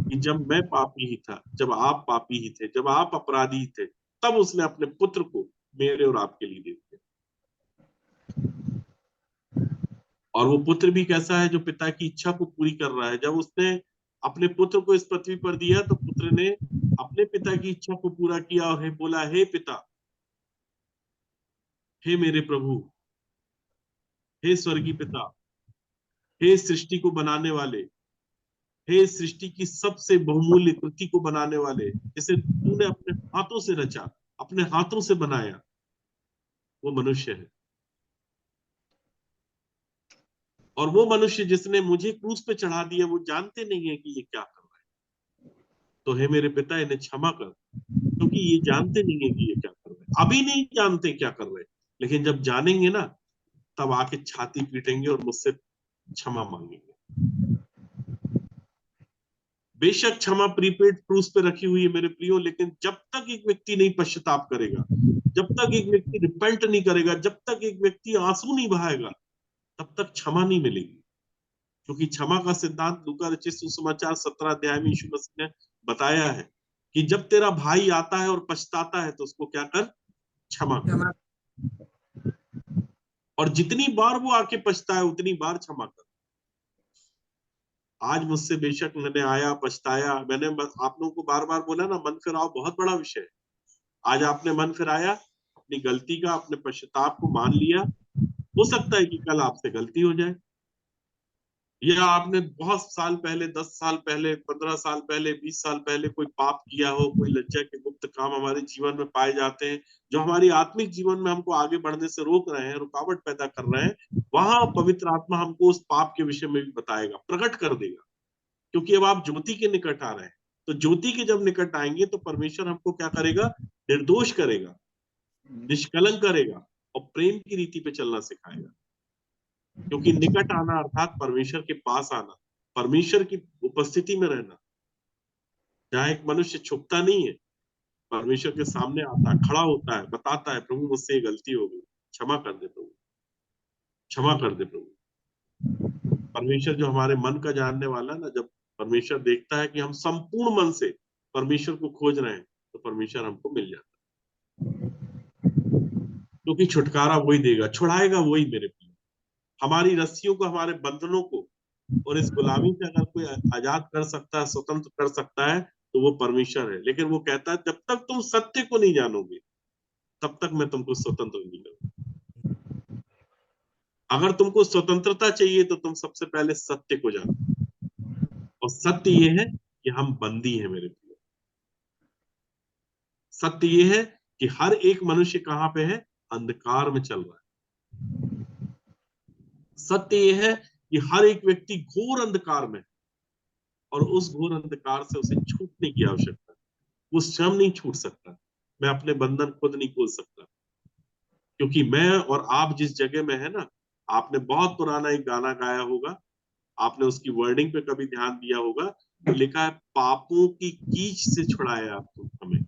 कि जब मैं पापी ही था, जब आप पापी ही थे, जब आप अपराधी ही थे, तब उसने अपने पुत्र को मेरे और आपके लिए दे दिया। और वो पुत्र भी कैसा है? जो पिता की इच्छा को पूरी कर रहा है। जब उसने अपने पुत्र को इस पृथ्वी पर दिया, तो पुत्र ने अपने पिता की इच्छा को पूरा किया और बोला, हे पिता, हे मेरे प्रभु, हे स्वर्गीय पिता, हे सृष्टि को बनाने वाले, हे सृष्टि की सबसे बहुमूल्य कृति को बनाने वाले, जिसे तूने अपने हाथों से रचा, अपने हाथों से बनाया, वो मनुष्य है। और वो मनुष्य जिसने मुझे क्रूस पे चढ़ा दिया, वो जानते नहीं है कि ये क्या कर रहा है। तो हे मेरे पिता, इन्हें क्षमा कर, क्योंकि ये जानते नहीं है कि ये क्या कर रहे हैं। अभी नहीं जानते क्या कर रहे हैं, लेकिन जब जानेंगे ना, तब आके छाती पीटेंगे और मुझसे क्षमा मांगेंगे। बेशक क्षमा प्रीपेड क्रूज पे रखी हुई है मेरे प्रियो, लेकिन जब तक एक व्यक्ति नहीं पश्चाताप करेगा, जब तक एक व्यक्ति रिपेंट नहीं करेगा, जब तक एक व्यक्ति आंसू नहीं बहाएगा, तब तक क्षमा नहीं मिलेगी। क्योंकि क्षमा का सिद्धांत लूका रचित सुसमाचार 17 अध्याय में यीशु मसीह ने बताया है कि जब तेरा भाई आता है और पछताता है तो उसको क्या कर, क्षमा कर। क्षमा और जितनी बार वो आके पछताए उतनी बार क्षमा कर। आज मुझसे बेशक मैंने आया पछताया, मैंने आप लोगों को बार बार बोला ना, मन फिराव बहुत बड़ा विषय है। आज आपने मन फिराया, अपनी गलती का, अपने पश्चाताप को मान लिया, हो सकता है कि कल आपसे गलती हो जाए, या आपने बहुत साल पहले, 10 साल पहले, 15 साल पहले, 20 साल पहले कोई पाप किया हो, कोई लज्जा के गुप्त काम हमारे जीवन में पाए जाते हैं जो हमारी आत्मिक जीवन में हमको आगे बढ़ने से रोक रहे हैं, रुकावट पैदा कर रहे हैं। वहां पवित्र आत्मा हमको उस पाप के विषय में भी बताएगा, प्रकट कर देगा। क्योंकि अब आप ज्योति के निकट आ रहे हैं, तो ज्योति के जब निकट आएंगे तो परमेश्वर हमको क्या करेगा, निर्दोष करेगा, निष्कलंक करेगा और प्रेम की रीति पे चलना सिखाएगा। क्योंकि निकट आना अर्थात परमेश्वर के पास आना, परमेश्वर की उपस्थिति में रहना, जहाँ एक मनुष्य छुपता नहीं है, परमेश्वर के सामने आता है, खड़ा होता है, बताता है प्रभु मुझसे ये गलती हो गई, क्षमा कर दे प्रभु, क्षमा कर दे प्रभु। परमेश्वर जो हमारे मन का जानने वाला है ना, जब परमेश्वर देखता है कि हम संपूर्ण मन से परमेश्वर को खोज रहे हैं तो परमेश्वर हमको मिल जाता है। क्योंकि छुटकारा वही देगा, छुड़ाएगा वही मेरे प्रिय। हमारी रस्सियों को, हमारे बंधनों को और इस गुलामी से अगर कोई आजाद कर सकता है, स्वतंत्र कर सकता है तो वो परमेश्वर है। लेकिन वो कहता है जब तक तुम सत्य को नहीं जानोगे तब तक मैं तुमको स्वतंत्र नहीं करूंगा। अगर तुमको स्वतंत्रता चाहिए तो तुम सबसे पहले सत्य को जानो, और सत्य ये है कि हम बंदी हैं मेरे प्रिय। सत्य ये है कि हर एक मनुष्य कहां पे है, अंधकार में चल रहा है। सत्य ये है कि हर एक व्यक्ति घोर अंधकार में, और उस घोर अंधकार से उसे छूटने की आवश्यकता है। वो स्वयं नहीं छूट सकता, मैं अपने बंधन खुद नहीं खोल सकता। क्योंकि मैं और आप जिस जगह में है ना, आपने बहुत पुराना एक गाना गाया होगा, आपने उसकी वर्डिंग पे कभी ध्यान दिया होगा, तो लिखा है पापों की कीच से छुड़ाया आप हमें।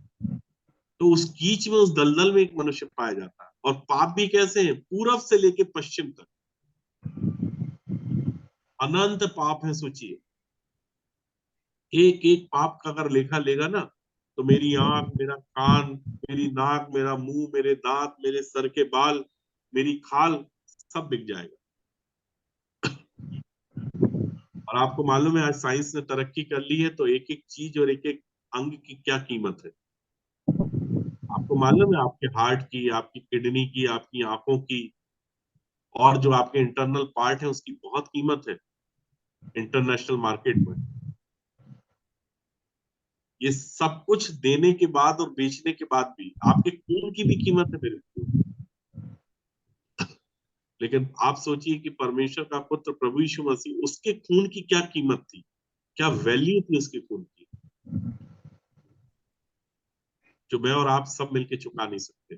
तो उस कीच में, उस दलदल में एक मनुष्य पाया जाता है। और पाप भी कैसे हैं, पूरब से लेके पश्चिम तक अनंत पाप है। सोचिए, एक एक पाप का अगर लेखा लेगा ना तो मेरी आंख, मेरा कान, मेरी नाक, मेरा मुंह, मेरे दांत, मेरे सर के बाल, मेरी खाल, सब बिक जाएगा। और आपको मालूम है आज साइंस ने तरक्की कर ली है, तो एक एक चीज और एक एक अंग की क्या कीमत है। आपको मालूम है आपके हार्ट की, आपकी किडनी की, आपकी आंखों की, और जो आपके इंटरनल पार्ट है उसकी बहुत कीमत है इंटरनेशनल मार्केट में। ये सब कुछ देने के बाद और बेचने के बाद भी आपके खून की भी कीमत है मेरे को। लेकिन आप सोचिए कि परमेश्वर का पुत्र प्रभु यीशु मसीह, उसके खून की क्या कीमत थी, क्या वैल्यू थी उसके खून की, जो मैं और आप सब मिलके चुका नहीं सकते।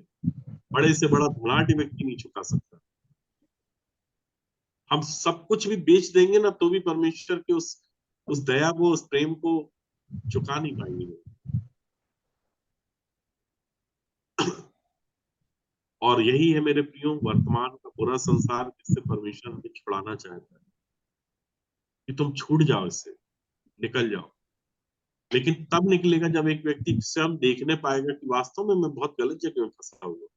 बड़े से बड़ा धनाढ्य व्यक्ति नहीं चुका सकता। हम सब कुछ भी बेच देंगे ना तो भी परमेश्वर के उस दया को, उस प्रेम को चुका नहीं पाएंगे। और यही है मेरे प्रियो वर्तमान का बुरा संसार, जिससे परमेश्वर हमें छुड़ाना चाहता है कि तुम छूट जाओ, इससे निकल जाओ। लेकिन तब निकलेगा जब एक व्यक्ति स्वयं देखने पाएगा कि वास्तव में मैं बहुत गलत जगह में फंसा हुआ।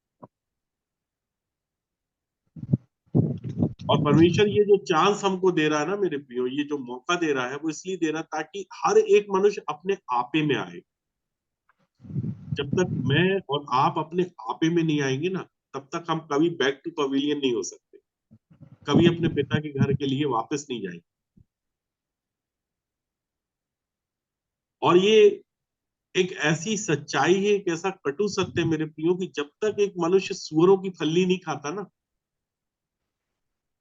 और परमेश्वर ये जो चांस हमको दे रहा है ना मेरे प्रियो, ये जो मौका दे रहा है, वो इसलिए दे रहा है ताकि हर एक मनुष्य अपने आपे में आए। जब तक मैं और आप अपने आपे में नहीं आएंगे ना, तब तक हम कभी बैक टू पवेलियन नहीं हो सकते, कभी अपने पिता के घर के लिए वापस नहीं जाएंगे। और ये एक ऐसी सच्चाई है, एक ऐसा कटु सत्य है मेरे प्रियो, कि जब तक एक मनुष्य सूअरों की फल्ली नहीं खाता ना,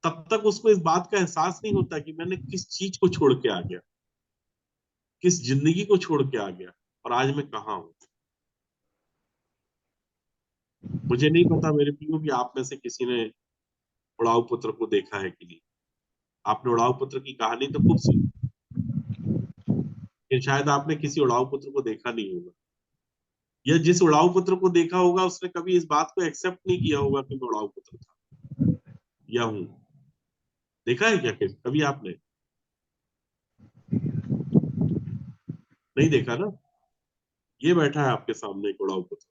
तब तक उसको इस बात का एहसास नहीं होता कि मैंने किस चीज को छोड़ के आ गया, किस जिंदगी को छोड़ के आ गया, और आज मैं कहाँ हूं। मुझे नहीं पता मेरे प्रियो कि आप में से किसी ने उड़ाऊ पुत्र को देखा है कि नहीं। आपने उड़ाऊ पुत्र की कहानी तो खूब सुनी, कि शायद आपने किसी उड़ाऊ पुत्र को देखा नहीं होगा, या जिस उड़ाऊ पुत्र को देखा होगा उसने कभी इस बात को एक्सेप्ट नहीं किया होगा कि मैं उड़ाऊ पुत्र था या हूं। देखा है क्या कभी आपने? नहीं देखा ना। ये बैठा है आपके सामने एक उड़ाऊ पुत्र।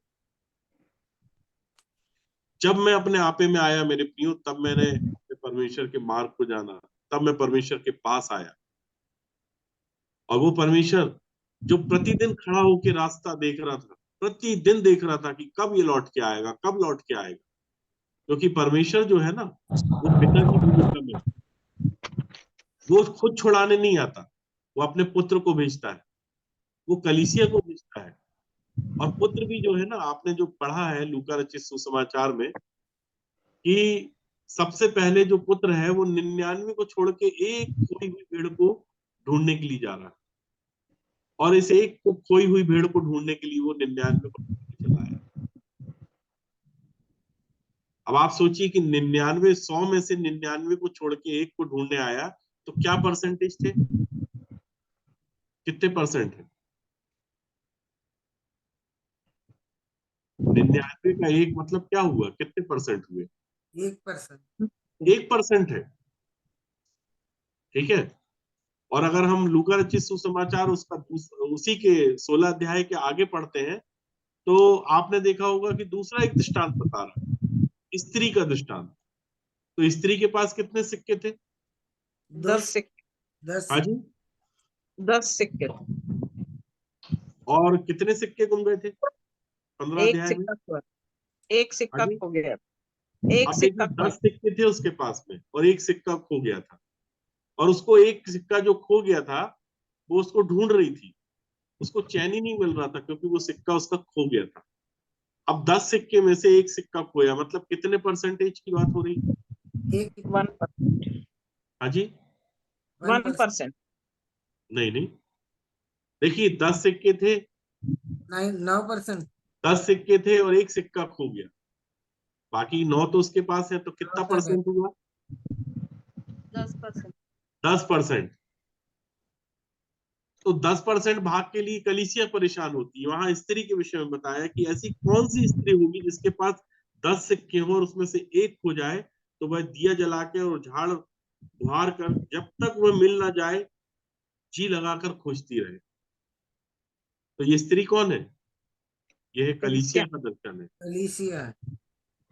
जब मैं अपने आपे में आया मेरे प्रियो, तब मैंने परमेश्वर के मार्ग को जाना, तब मैं परमेश्वर के पास आया। और वो परमेश्वर जो प्रतिदिन खड़ा होकर रास्ता देख रहा था, प्रतिदिन देख रहा था कि कब ये लौट के आएगा, कब लौट के आएगा। क्योंकि परमेश्वर जो है ना, वो पिता की भूमिका में, वो खुद छुड़ाने नहीं आता, वो अपने पुत्र को भेजता है, वो कलीसिया को भेजता है। और पुत्र भी जो है ना, आपने जो पढ़ा है लूका रचित सुसमाचार में, कि सबसे पहले जो पुत्र है वो 99 को छोड़ के एक खोई हुई भेड़ को ढूंढने के लिए जा रहा है। और इस एक को खोई हुई भेड़ को ढूंढने के लिए वो 99 को चला है। अब आप सोचिए कि 99, 100 में से 99 को छोड़ के एक को ढूंढने आया, तो क्या परसेंटेज थे, कितने परसेंट है? 99 का एक मतलब क्या हुआ, कितने परसेंट हुए? 1%। 1% है, ठीक है। और अगर हम लूका रचित सुसमाचार उसका उसी के 16 अध्याय के आगे पढ़ते हैं, तो आपने देखा होगा कि दूसरा एक दृष्टांत बता रहा है, स्त्री का दृष्टांत। तो स्त्री के पास कितने सिक्के थे? 10 सिक्के। 10। हाँ जी। 10 सिक्के। और कितने सिक्के गुम गए थे 15 एक अध्याय में? सिक्का, एक हाँ सिक्का जी। खो गया, एक अब सिक्का देखिए खो 10 सिक्के थे उसके पास में और एक सिक्का खो गया था। और उसको एक सिक्का जो खो गया था वो उसको ढूंढ रही थी, उसको चैन ही नहीं मिल रहा था क्योंकि वो सिक्का उसका खो गया था। अब 10 सिक्के में से एक सिक्का खोया, मतलब कितने परसेंटेज की बात हो रही है? 1%। हाँ जी। 1%। नहीं नहीं, देखिए 10 सिक्के थे, 9%। 10 सिक्के थे और एक सिक्का खो गया, बाकी 9 तो उसके पास है, तो कितना 9% परसेंट हुआ? 10%। 10%। तो 10% भाग के लिए कलीसिया परेशान होती है। वहां स्त्री के विषय में बताया कि ऐसी कौन सी स्त्री होगी जिसके पास 10 सिक्के हो और उसमें से एक हो जाए, तो वह दिया जला के और झाड़ बुहार कर जब तक वह मिल ना जाए जी लगाकर खोजती रहे। तो ये स्त्री कौन है? यह कलीसिया का दर्शन है। कलीसिया।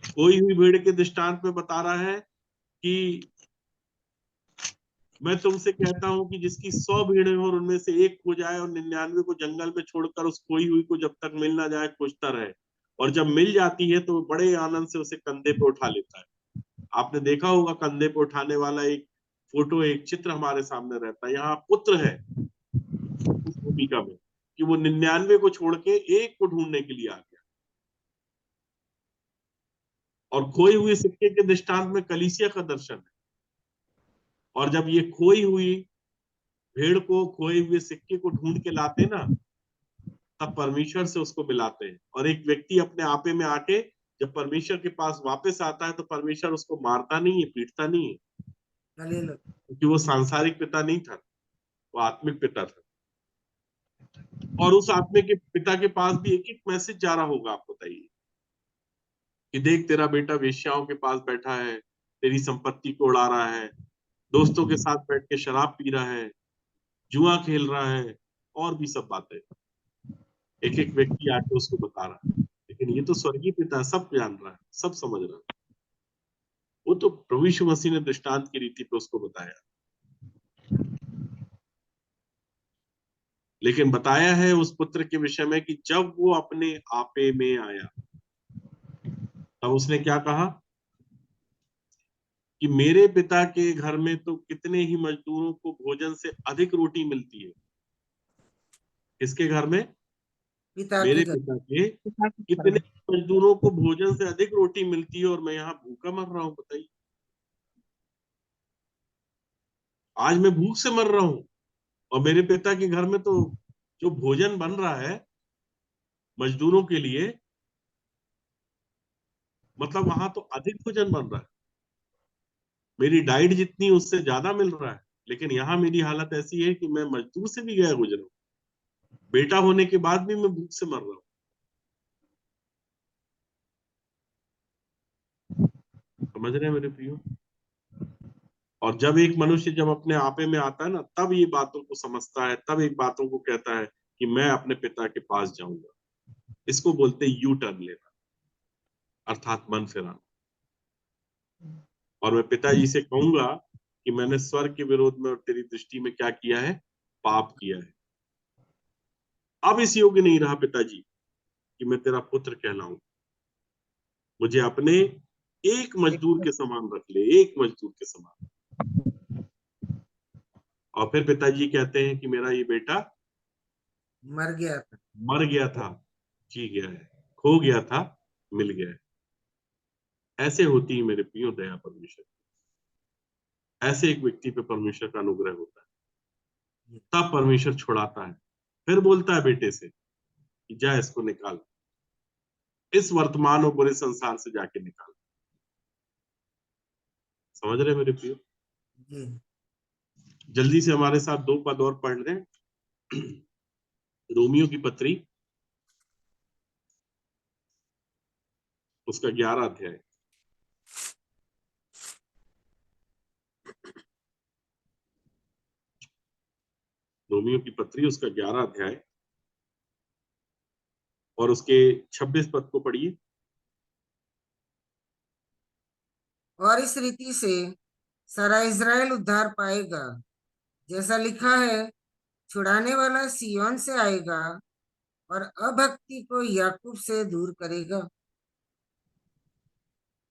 खोई हुई भेड़ के दृष्टांत में बता रहा है कि मैं तुमसे कहता हूं कि जिसकी 100 भीड़ें हो और उनमें से एक खो जाए और 99 को जंगल में छोड़कर उस खोई हुई को जब तक मिल ना जाए खोजता रहे, और जब मिल जाती है तो बड़े आनंद से उसे कंधे पे उठा लेता है। आपने देखा होगा कंधे पे उठाने वाला एक फोटो, एक चित्र हमारे सामने रहता है। यहाँ पुत्र है उस भूमिका में कि वो 99 को छोड़ के एक को ढूंढने के लिए आ गया। और खोई हुए सिक्के के दृष्टांत में कलीसिया का दर्शन है। और जब ये खोई हुई भेड़ को खोए हुए सिक्के को ढूंढ के लाते ना, तब परमेश्वर से उसको मिलाते हैं। और एक व्यक्ति अपने आपे में आके जब परमेश्वर के पास वापस आता है तो परमेश्वर उसको मारता नहीं है, पीटता नहीं है, क्योंकि वो सांसारिक पिता नहीं था, वो आत्मिक पिता था। और उस आत्मिक के पिता के पास भी एक एक मैसेज जा रहा होगा, आप बताइए, कि देख तेरा बेटा वेश्याओं के पास बैठा है, तेरी संपत्ति को उड़ा रहा है, दोस्तों के साथ बैठ के शराब पी रहा है, जुआ खेल रहा है, और भी सब बातें एक एक व्यक्ति आके उसको बता रहा है। लेकिन ये तो स्वर्गीय पिता सब जान रहा है, सब समझ रहा है। वो तो प्रभु यीशु मसीह ने दृष्टांत की रीति पे उसको बताया। लेकिन बताया है उस पुत्र के विषय में कि जब वो अपने आपे में आया तब उसने क्या कहा कि मेरे पिता के घर में तो कितने ही मजदूरों को भोजन से अधिक रोटी मिलती है। किसके घर में? पिता मेरे के घर। पिता के कितने मजदूरों को भोजन से अधिक रोटी मिलती है और मैं यहाँ भूखा मर रहा हूँ, बताइए। आज मैं भूख से मर रहा हूँ और मेरे पिता के घर में तो जो भोजन बन रहा है मजदूरों के लिए, मतलब वहां तो अधिक भोजन बन रहा है, मेरी डाइट जितनी उससे ज्यादा मिल रहा है। लेकिन यहाँ मेरी हालत ऐसी है कि मैं मजदूर से भी गया गुजरा हूं। बेटा होने के बाद भी मैं भूख से मर रहा हूँ। समझ रहे हैं मेरे प्रियो? और जब एक मनुष्य जब अपने आपे में आता है ना, तब ये बातों को समझता है, तब एक बातों को कहता है कि मैं अपने पिता के पास जाऊंगा। इसको बोलते हैं यू टर्न लेना, अर्थात मन फिराना। और मैं पिताजी से कहूंगा कि मैंने स्वर्ग के विरोध में और तेरी दृष्टि में क्या किया है? पाप किया है। अब इस योग्य नहीं रहा पिताजी कि मैं तेरा पुत्र कहलाऊं। मुझे अपने एक मजदूर के समान रख ले, एक मजदूर के समान। और फिर पिताजी कहते हैं कि मेरा ये बेटा मर गया था, मर गया था, जी गया है, खो गया था, मिल गया है। ऐसे होती है मेरे प्रियो दया परमेश्वर। ऐसे एक व्यक्ति पे परमेश्वर का अनुग्रह होता है, तब परमेश्वर छुड़ाता है। फिर बोलता है बेटे से कि जा इसको निकाल, इस वर्तमान और बुरे संसार से जाके निकाल। समझ रहे मेरे प्रियो? जी जल्दी से हमारे साथ 2 पद और पढ़ रहे हैं। रोमियो की पत्री, उसका 11 अध्याय। रोमियो की पत्री उसका 11 अध्याय और उसके 26 पद को पढ़िए। और इस रीति से सारा इज़राइल उद्धार पाएगा, जैसा लिखा है, छुड़ाने वाला सिय्योन से आएगा और अभक्ति को याकूब से दूर करेगा।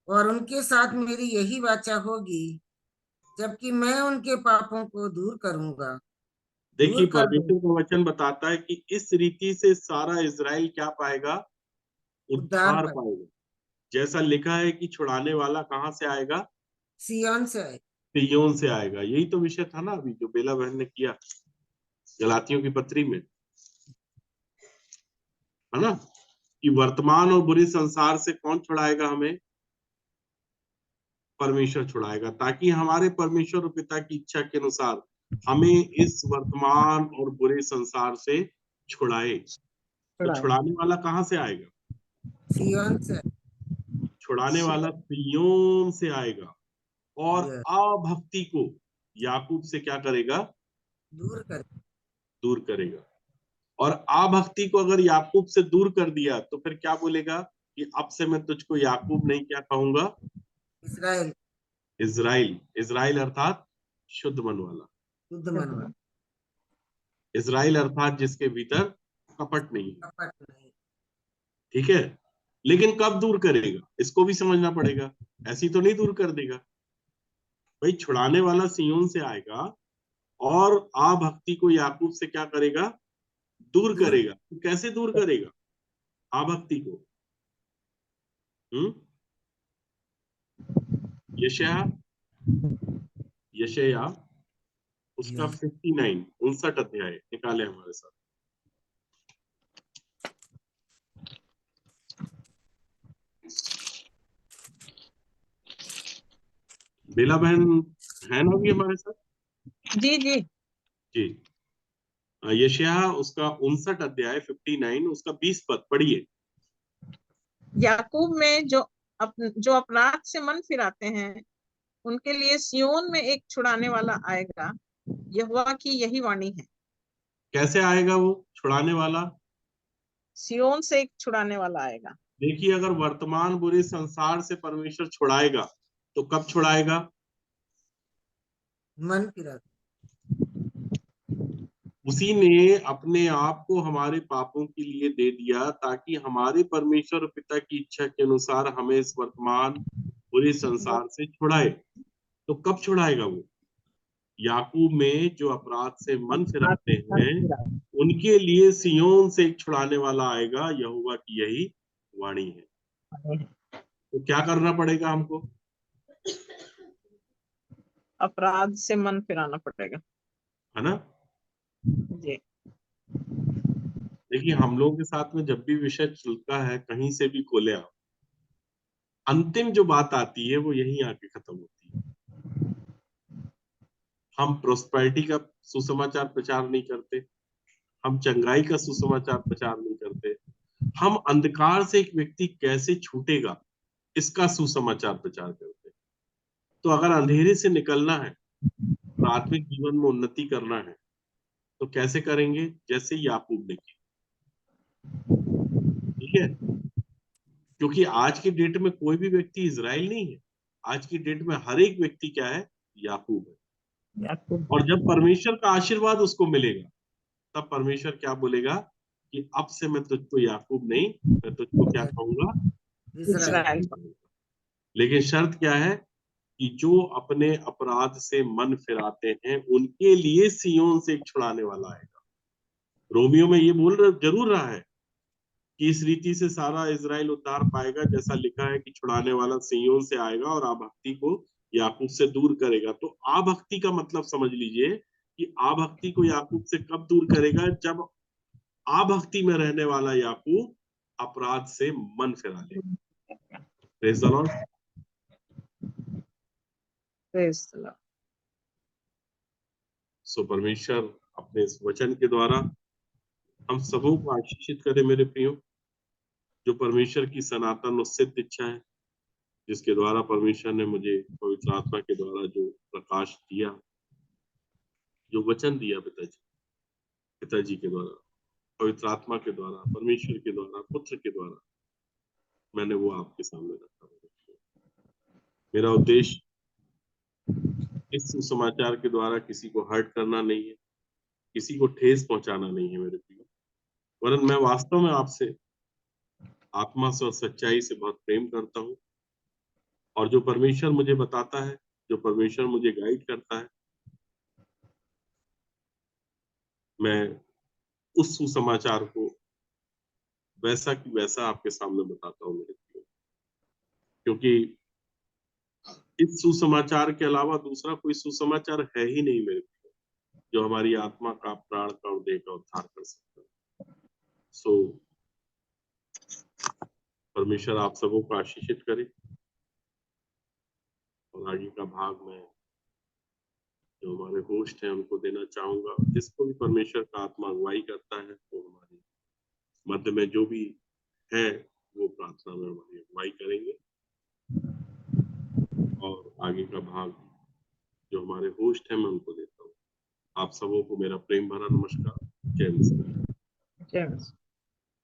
और उनके साथ मेरी यही वाचा होगी, जबकि मैं उनके पापों को दूर करूंगा, देखिए दूर कर परमेश्वर का वचन बताता है कि इस रीति से सारा इज़राइल क्या पाएगा? उद्धार उद्धार पाए, पाएगा। जैसा लिखा है कि छुड़ाने वाला कहां से आएगा? सिय्योन से आएगा। सिय्योन से आएगा। यही तो विषय था ना अभी जो बेला बहन ने किया गलातियों की पत्री में, है ना? कि वर्तमान और बुरे संसार से कौन छुड़ाएगा हमें? परमेश्वर छुड़ाएगा, ताकि हमारे परमेश्वर और पिता की इच्छा के अनुसार हमें इस वर्तमान और बुरे संसार से छुड़ाए। तो छुड़ाने वाला कहां से आएगा? सिय्योन से छुड़ाने वाला सिय्योन से आएगा और आएगा, अभक्ति को याकूब से क्या करेगा? दूर कर, दूर करेगा। और अभक्ति को अगर याकूब से दूर कर दिया तो फिर क्या बोलेगा कि अब से मैं तुझको याकूब नहीं क्या कहूंगा? Israel, Israel. इज़राइल अर्थात शुद्ध मन वाला। शुद्ध मन वाला, इज़राइल अर्थात जिसके भीतर कपट नहीं है। कपट नहीं। ठीक है? लेकिन कब दूर करेगा इसको भी समझना पड़ेगा। ऐसी तो नहीं दूर कर देगा भाई। छुड़ाने वाला सिय्योन से आएगा और अभक्ति को याकूब से क्या करेगा? दूर दूर करेगा। तो कैसे दूर करेगा अभक्ति को? यशाया, यशाया उसका 59 59 अध्याय निकाले हमारे साथ। बेला बहन है ना भी हमारे साथ? जी जी। जी। यशाया उसका 59 अध्याय 59 उसका 20 पद पढ़िए। याकूब में जो अपराध से मन फिराते हैं, उनके लिए सियोन में एक छुड़ाने वाला आएगा, यहोवा की यही वाणी है। कैसे आएगा वो छुड़ाने वाला? सियोन से एक छुड़ाने वाला आएगा। देखिए अगर वर्तमान बुरे संसार से परमेश्वर छुड़ाएगा तो कब छुड़ाएगा? मन फिरा, उसी ने अपने आप को हमारे पापों के लिए दे दिया ताकि हमारे परमेश्वर और पिता की इच्छा के अनुसार हमें इस वर्तमान बुरे संसार से छुड़ाए। तो कब छुड़ाएगा वो? याकूब में जो अपराध से मन फिराते हैं उनके लिए सिय्योन से एक छुड़ाने वाला आएगा, यहोवा की यही वाणी है। तो क्या करना पड़ेगा हमको? अपराध से मन फिराना पड़ेगा, है ना? जी। देखिए हम लोगों के साथ में जब भी विषय चलता है कहीं से भी खोले आप, अंतिम जो बात आती है वो यहीं आके खत्म होती है। हम प्रोस्पेरिटी का सुसमाचार प्रचार नहीं करते, हम चंगाई का सुसमाचार प्रचार नहीं करते, हम अंधकार से एक व्यक्ति कैसे छूटेगा इसका सुसमाचार प्रचार करते। तो अगर अंधेरे से निकलना है, प्राथमिक जीवन में उन्नति करना है, तो कैसे करेंगे? जैसे याकूब ने किया, ठीक है? क्योंकि आज की डेट में कोई भी व्यक्ति इजराइल नहीं है, आज की डेट में हर एक व्यक्ति क्या है? याकूब है। याकूब। और जब परमेश्वर का आशीर्वाद उसको मिलेगा, तब परमेश्वर क्या बोलेगा कि अब से मैं तुझको याकूब नहीं, मैं तुझको क्या कहूंगा? इज़राइल। इस्राएल। लेकिन शर्त क्या है कि जो अपने अपराध से मन फिराते हैं उनके लिए सियोन से एक छुड़ाने वाला आएगा। रोमियो में ये जरूर रहा है कि इस रीति से सारा इजराइल उद्धार पाएगा, जैसा लिखा है कि छुड़ाने वाला सियोन से आएगा और आभक्ति को याकूब से दूर करेगा। तो आभक्ति का मतलब समझ लीजिए कि आभक्ति को याकूब से कब दूर करेगा? जब आभक्ति में रहने वाला याकूब अपराध से मन फिरा लेगा। Praise the Lord. Praise the Lord. So परमेश्वर अपने इस वचन के द्वारा हम सबों को आशीषित करे मेरे प्रियो। जो परमेश्वर की सनातन और सिद्ध इच्छा है, जिसके द्वारा परमेश्वर ने मुझे पवित्र आत्मा के द्वारा जो प्रकाश दिया, जो वचन दिया पिताजी के द्वारा, पवित्र आत्मा के द्वारा, परमेश्वर के द्वारा, पुत्र के द्वारा, मैंने वो आपके सामने रखा। मेरा उद्देश्य इस सुसमाचार के द्वारा किसी को हर्ट करना नहीं है, किसी को ठेस पहुंचाना नहीं है मेरे प्रियो, वरन मैं वास्तव में आपसे आत्मा से और सच्चाई से बहुत प्रेम करता हूँ। और जो परमेश्वर मुझे बताता है, जो परमेश्वर मुझे गाइड करता है, मैं उस सुसमाचार को वैसा की वैसा आपके सामने बताता हूँ मेरे प्रियो। क्योंकि इस सुसमाचार के अलावा दूसरा कोई सुसमाचार है ही नहीं मेरे प्रियो, जो हमारी आत्मा का, प्राण का और देह का उद्धार कर सकता है। सो परमेश्वर आप सबों को आशीषित करे। और आगे का भाग में जो हमारे होस्ट हैं उनको देना चाहूंगा। जिसको भी परमेश्वर का आत्मा अगुवाई करता है, वो हमारे मध्य में जो भी है वो प्रार्थना में हमारी अगुवाई करेंगे। और आगे का भाग जो हमारे होस्ट हैं मैं उनको देता हूँ। आप सबों को मेरा प्रेम भरा नमस्कार। जय मसीह। जय मसीह।